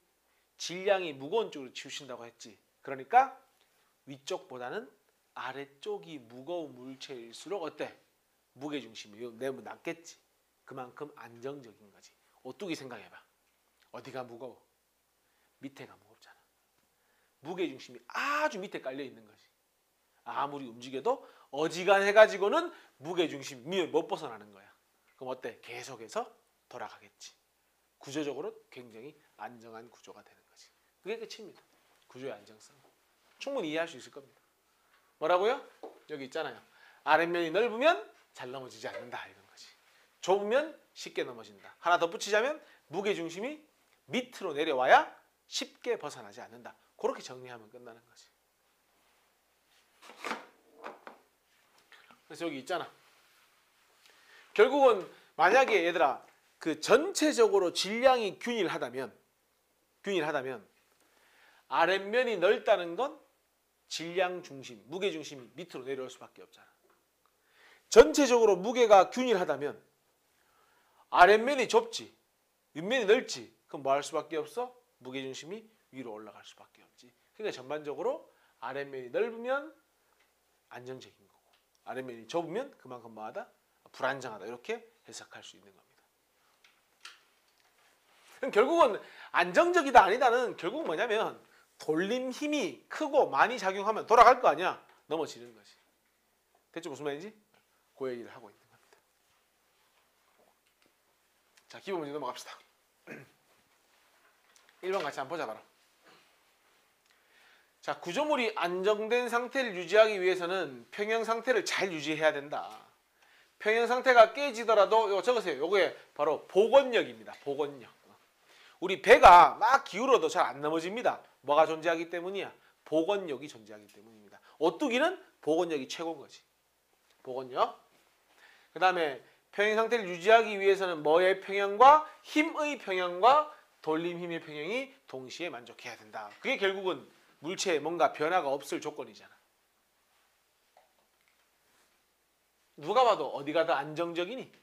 질량이 무거운 쪽으로 치우친다고 했지. 그러니까 위쪽보다는 아래쪽이 무거운 물체일수록 어때? 무게중심이 내면 낮겠지. 그만큼 안정적인 거지. 오뚜기 생각해봐. 어디가 무거워? 밑에가 무겁잖아. 무게중심이 아주 밑에 깔려 있는 거지. 아무리 움직여도 어지간해가지고는 무게중심 위에 못 벗어나는 거야. 그럼 어때? 계속해서 돌아가겠지. 구조적으로 굉장히 안정한 구조가 되는 거지. 그게 끝입니다. 구조의 안정성. 충분히 이해할 수 있을 겁니다. 뭐라고요? 여기 있잖아요. 아랫면이 넓으면 잘 넘어지지 않는다. 이런 거지. 좁으면 쉽게 넘어진다. 하나 더 붙이자면 무게중심이 밑으로 내려와야 쉽게 벗어나지 않는다. 그렇게 정리하면 끝나는 거지. 그래서 여기 있잖아. 결국은 만약에 얘들아 그 전체적으로 질량이 균일하다면 아랫면이 넓다는 건 질량 중심, 무게 중심이 밑으로 내려올 수밖에 없잖아. 전체적으로 무게가 균일하다면 아랫면이 좁지, 윗면이 넓지. 그럼 뭐 할 수밖에 없어? 무게 중심이 위로 올라갈 수밖에 없지. 그러니까 전반적으로 아랫면이 넓으면 안정적인 거고, 아랫면이 좁으면 그만큼 뭐하다? 불안정하다. 이렇게 해석할 수 있는 겁니다. 그럼 결국은 안정적이다 아니다는 결국 뭐냐면 돌림 힘이 크고 많이 작용하면 돌아갈 거 아니야. 넘어지는 거지. 대체 무슨 말인지? 그 얘기를 하고 있는 겁니다. 자, 기본 문제 넘어갑시다. 1번 같이 한번 보자 바로. 자, 구조물이 안정된 상태를 유지하기 위해서는 평형 상태를 잘 유지해야 된다. 평형 상태가 깨지더라도 이거 적으세요. 요게 바로 복원력입니다. 복원력. 우리 배가 막 기울어도 잘 안 넘어집니다. 뭐가 존재하기 때문이야? 복원력이 존재하기 때문입니다. 오뚜기는 복원력이 최고인 거지. 복원력. 그 다음에 평형 상태를 유지하기 위해서는 뭐의 평형과 힘의 평형과 돌림 힘의 평형이 동시에 만족해야 된다. 그게 결국은 물체에 뭔가 변화가 없을 조건이잖아. 누가 봐도 어디가 더 안정적이니?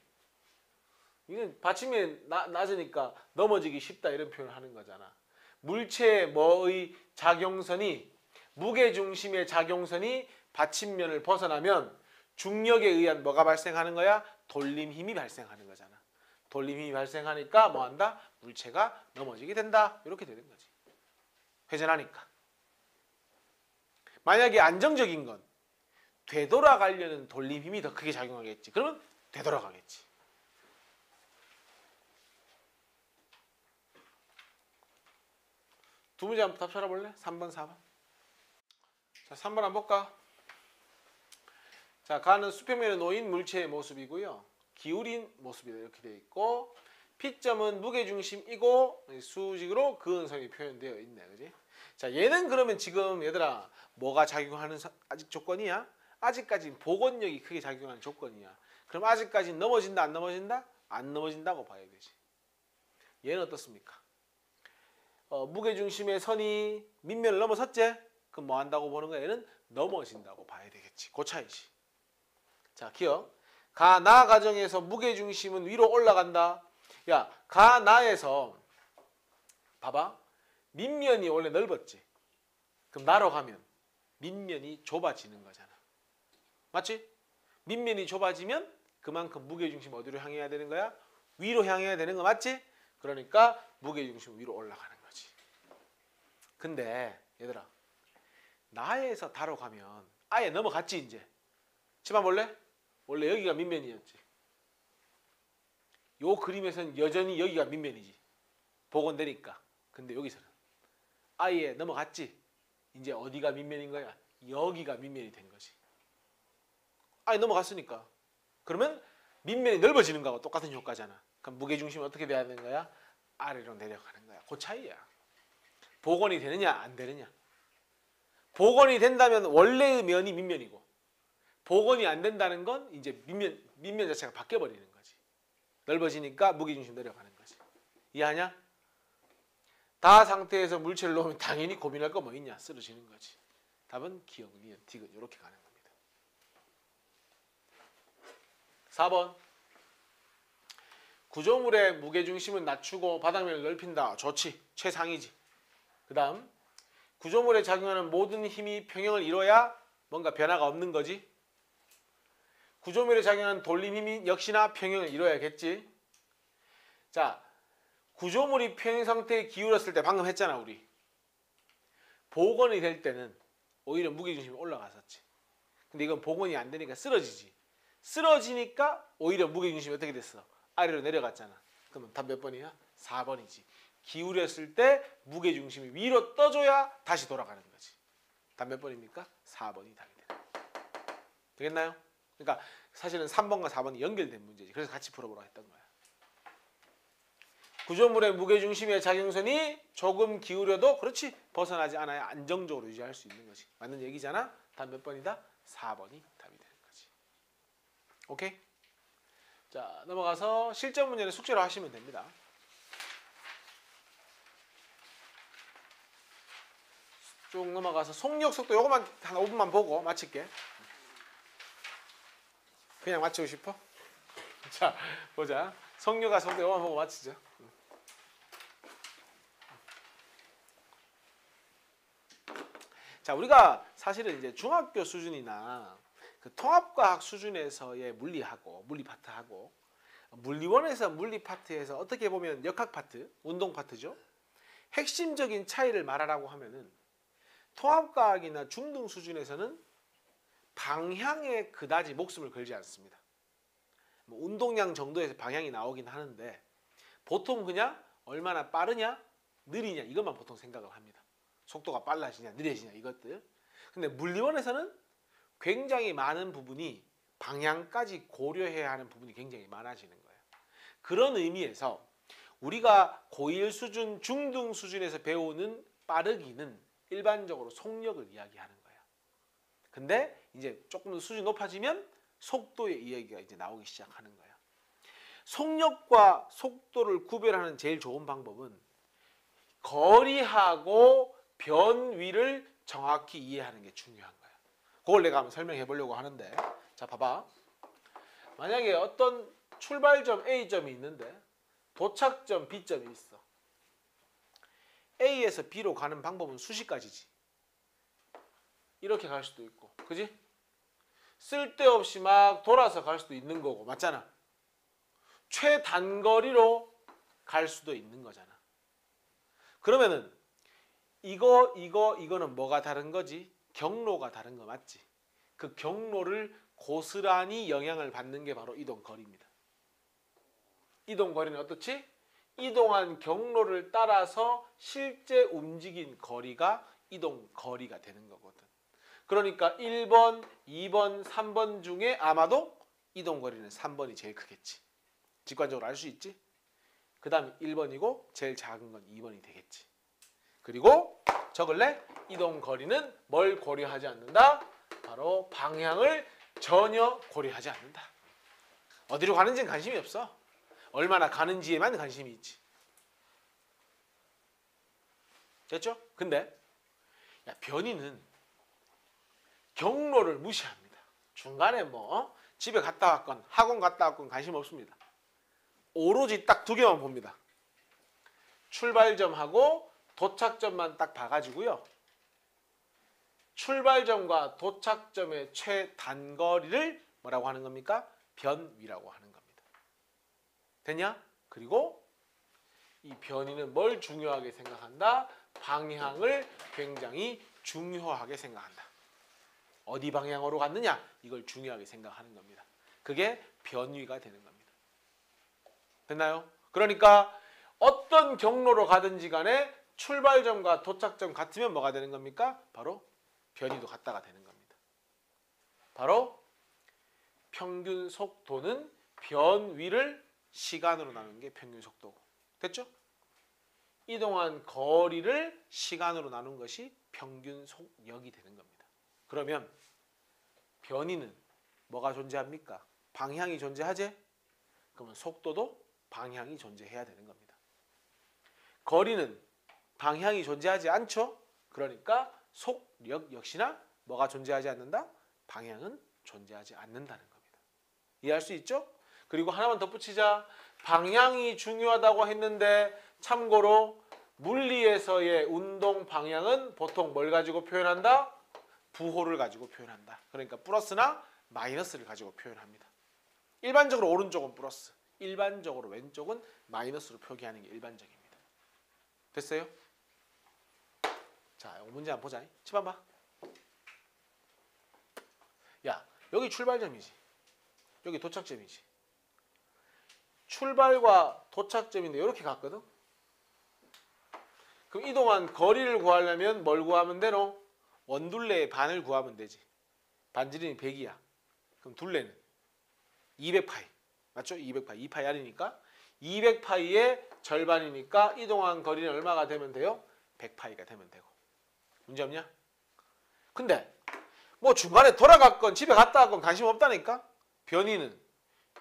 이건 받침이 낮으니까 넘어지기 쉽다 이런 표현을 하는 거잖아. 물체의 뭐의 작용선이 무게중심의 작용선이 받침면을 벗어나면 중력에 의한 뭐가 발생하는 거야? 돌림힘이 발생하는 거잖아. 돌림힘이 발생하니까 뭐한다? 물체가 넘어지게 된다. 이렇게 되는 거지. 회전하니까. 만약에 안정적인 건 되돌아가려는 돌림힘이 더 크게 작용하겠지. 그러면 되돌아가겠지. 두 문제 한번 답 찾아볼래? 3번, 4번. 자, 3번 한번 볼까? 자, 가는 수평면에 놓인 물체의 모습이고요. 기울인 모습이다. 이렇게 되어 있고 P점은 무게중심이고 수직으로 그은성이 표현되어 있네. 그지? 자, 얘는 그러면 지금 얘들아 뭐가 작용하는 아직 조건이야? 아직까지는 복원력이 크게 작용하는 조건이야. 그럼 아직까지는 넘어진다 안 넘어진다? 안 넘어진다고 봐야 되지. 얘는 어떻습니까? 무게중심의 선이 밑면을 넘어섰지? 그럼 뭐 한다고 보는 거야? 얘는 넘어진다고 봐야 되겠지. 그 차이지. 자, 기억. 가나 가정에서 무게중심은 위로 올라간다. 야, 가나에서 봐봐. 밑면이 원래 넓었지. 그럼 나로 가면 밑면이 좁아지는 거잖아. 맞지? 밑면이 좁아지면 그만큼 무게중심 어디로 향해야 되는 거야? 위로 향해야 되는 거 맞지? 그러니까 무게중심 위로 올라가는 거지. 근데 얘들아, 나에서 다로 가면 아예 넘어갔지 이제. 치마 볼래? 원래 여기가 밑면이었지. 요 그림에서는 여전히 여기가 밑면이지. 복원되니까. 근데 여기서는 아예 넘어갔지. 이제 어디가 밑면인 거야? 여기가 밑면이 된 거지. 아예 넘어갔으니까. 그러면 밑면이 넓어지는 거하고 똑같은 효과잖아. 그럼 무게중심은 어떻게 돼야 되는 거야? 아래로 내려가는 거야. 그 차이야. 복원이 되느냐 안 되느냐. 복원이 된다면 원래의 면이 밑면이고, 복원이 안 된다는 건 이제 밑면 자체가 바뀌어버리는 거지. 넓어지니까 무게중심 내려가는 거지. 이해하냐? 다 상태에서 물체를 놓으면 당연히 고민할 거 뭐 있냐? 쓰러지는 거지. 답은 기억, 니은, 디귿 이렇게 가는 겁니다. 4번. 구조물의 무게중심은 낮추고 바닥면을 넓힌다. 좋지. 최상이지. 그 다음 구조물에 작용하는 모든 힘이 평형을 이뤄야 뭔가 변화가 없는 거지. 구조물에 작용하는 돌림 힘이 역시나 평형을 이뤄야겠지. 자, 구조물이 평형 상태에 기울었을 때 방금 했잖아 우리. 복원이 될 때는 오히려 무게중심이 올라갔었지. 근데 이건 복원이 안 되니까 쓰러지지. 쓰러지니까 오히려 무게중심이 어떻게 됐어? 아래로 내려갔잖아. 그러면 답 몇 번이야? 4번이지. 기울였을 때 무게중심이 위로 떠줘야 다시 돌아가는 거지. 답 몇 번입니까? 4번이 답이 되는 거야. 되겠나요? 그러니까 사실은 3번과 4번이 연결된 문제지. 그래서 같이 풀어보라 했던 거야. 구조물의 무게중심의 작용선이 조금 기울여도 그렇지 벗어나지 않아야 안정적으로 유지할 수 있는 거지. 맞는 얘기잖아. 답 몇 번이다? 4번이 답이 되는 거지. 오케이? 자, 넘어가서 실전 문제는 숙제로 하시면 됩니다. 쭉 넘어가서 속력 속도 요거만 한 5분만 보고 마칠게. 그냥 마치고 싶어? 자, 보자. 속력과 속도 요거만 보고 마치자. 자, 우리가 사실은 이제 중학교 수준이나 그 통합과학 수준에서의 물리하고 물리 파트하고 물리원에서 물리 파트에서 어떻게 보면 역학 파트, 운동 파트죠. 핵심적인 차이를 말하라고 하면은 통합과학이나 중등 수준에서는 방향에 그다지 목숨을 걸지 않습니다. 뭐 운동량 정도에서 방향이 나오긴 하는데 보통 그냥 얼마나 빠르냐, 느리냐 이것만 보통 생각을 합니다. 속도가 빨라지냐, 느려지냐 이것들. 근데 물리원에서는 굉장히 많은 부분이 방향까지 고려해야 하는 부분이 굉장히 많아지는 거예요. 그런 의미에서 우리가 고1 수준, 중등 수준에서 배우는 빠르기는 일반적으로 속력을 이야기하는 거예요. 근데 이제 조금 더 수준이 높아지면 속도의 이야기가 이제 나오기 시작하는 거예요. 속력과 속도를 구별하는 제일 좋은 방법은 거리하고 변위를 정확히 이해하는 게 중요한 거예요. 그걸 내가 한번 설명해 보려고 하는데, 자 봐봐. 만약에 어떤 출발점 A점이 있는데 도착점 B점이 있어. A에서 B로 가는 방법은 수십 가지지. 이렇게 갈 수도 있고, 그지? 쓸데없이 막 돌아서 갈 수도 있는 거고, 맞잖아. 최단거리로 갈 수도 있는 거잖아. 그러면은 이거는 뭐가 다른 거지? 경로가 다른 거 맞지? 그 경로를 고스란히 영향을 받는 게 바로 이동거리입니다. 이동거리는 어떻지? 이동한 경로를 따라서 실제 움직인 거리가 이동거리가 되는 거거든. 그러니까 1번, 2번, 3번 중에 아마도 이동거리는 3번이 제일 크겠지. 직관적으로 알 수 있지? 그 다음에 1번이고 제일 작은 건 2번이 되겠지. 그리고 적을래? 이동거리는 뭘 고려하지 않는다? 바로 방향을 전혀 고려하지 않는다. 어디로 가는지는 관심이 없어. 얼마나 가는지에만 관심이 있지. 됐죠? 근데 야, 변이는 경로를 무시합니다. 중간에 뭐 집에 갔다 왔건 학원 갔다 왔건 관심 없습니다. 오로지 딱 두 개만 봅니다. 출발점하고 도착점만 딱 봐가지고요. 출발점과 도착점의 최단거리를 뭐라고 하는 겁니까? 변위라고 하는 겁니다. 됐냐? 그리고 이 변이는 뭘 중요하게 생각한다? 방향을 굉장히 중요하게 생각한다. 어디 방향으로 갔느냐? 이걸 중요하게 생각하는 겁니다. 그게 변위가 되는 겁니다. 됐나요? 그러니까 어떤 경로로 가든지 간에 출발점과 도착점 같으면 뭐가 되는 겁니까? 바로 변이도 같다가 되는 겁니다. 바로 평균 속도는 변위를 시간으로 나누는 게 평균 속도고. 됐죠? 이동한 거리를 시간으로 나눈 것이 평균 속력이 되는 겁니다. 그러면 변이는 뭐가 존재합니까? 방향이 존재하지? 그러면 속도도 방향이 존재해야 되는 겁니다. 거리는 방향이 존재하지 않죠? 그러니까 속력 역시나 뭐가 존재하지 않는다? 방향은 존재하지 않는다는 겁니다. 이해할 수 있죠? 그리고 하나만 덧붙이자. 방향이 중요하다고 했는데 참고로 물리에서의 운동 방향은 보통 뭘 가지고 표현한다? 부호를 가지고 표현한다. 그러니까 플러스나 마이너스를 가지고 표현합니다. 일반적으로 오른쪽은 플러스, 일반적으로 왼쪽은 마이너스로 표기하는 게 일반적입니다. 됐어요? 자, 이 문제 한번 보자. 집안 봐. 야, 여기 출발점이지. 여기 도착점이지. 출발과 도착점인데 이렇게 갔거든? 그럼 이동한 거리를 구하려면 뭘 구하면 되노? 원둘레의 반을 구하면 되지. 반지름이 100이야. 그럼 둘레는 200파이. 맞죠? 200파이. 2파이 R이니까 200파이의 절반이니까 이동한 거리는 얼마가 되면 돼요? 100파이가 되면 되고. 문제 없냐? 근데 뭐 중간에 돌아갔건 집에 갔다 왔건 관심 없다니까? 변이는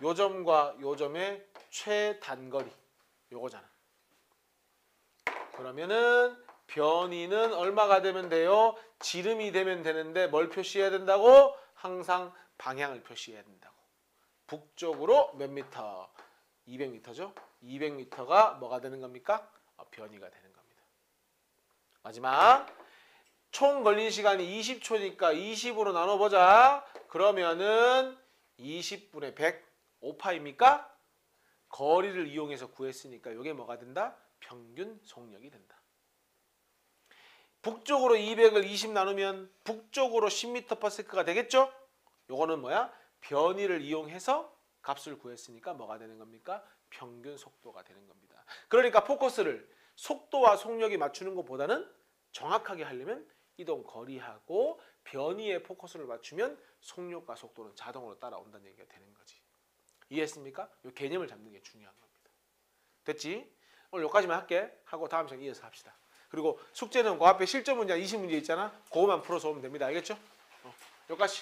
요 점과 요 점의 최단거리 요거잖아. 그러면은 변이는 얼마가 되면 돼요? 지름이 되면 되는데 뭘 표시해야 된다고? 항상 방향을 표시해야 된다고. 북쪽으로 몇 미터? 200m죠? 200m가 뭐가 되는 겁니까? 변이가 되는 겁니다. 마지막. 총 걸린 시간이 20초니까 20으로 나눠보자. 그러면은 20분의 100, 5파입니까? 거리를 이용해서 구했으니까 이게 뭐가 된다? 평균 속력이 된다. 북쪽으로 200을 20 나누면 북쪽으로 10m/s가 되겠죠? 요거는 뭐야? 변이를 이용해서 값을 구했으니까 뭐가 되는 겁니까? 평균 속도가 되는 겁니다. 그러니까 포커스를 속도와 속력이 맞추는 것보다는 정확하게 하려면 이동 거리하고 변이의 포커스를 맞추면 속력과 속도는 자동으로 따라온다는 얘기가 되는 거지. 이해했습니까? 이 개념을 잡는 게 중요한 겁니다. 됐지? 오늘 여기까지만 할게. 하고 다음 시간에 이어서 합시다. 그리고 숙제는 그 앞에 실전 문제 20문제 있잖아. 그거만 풀어서 오면 됩니다. 알겠죠? 여기까지.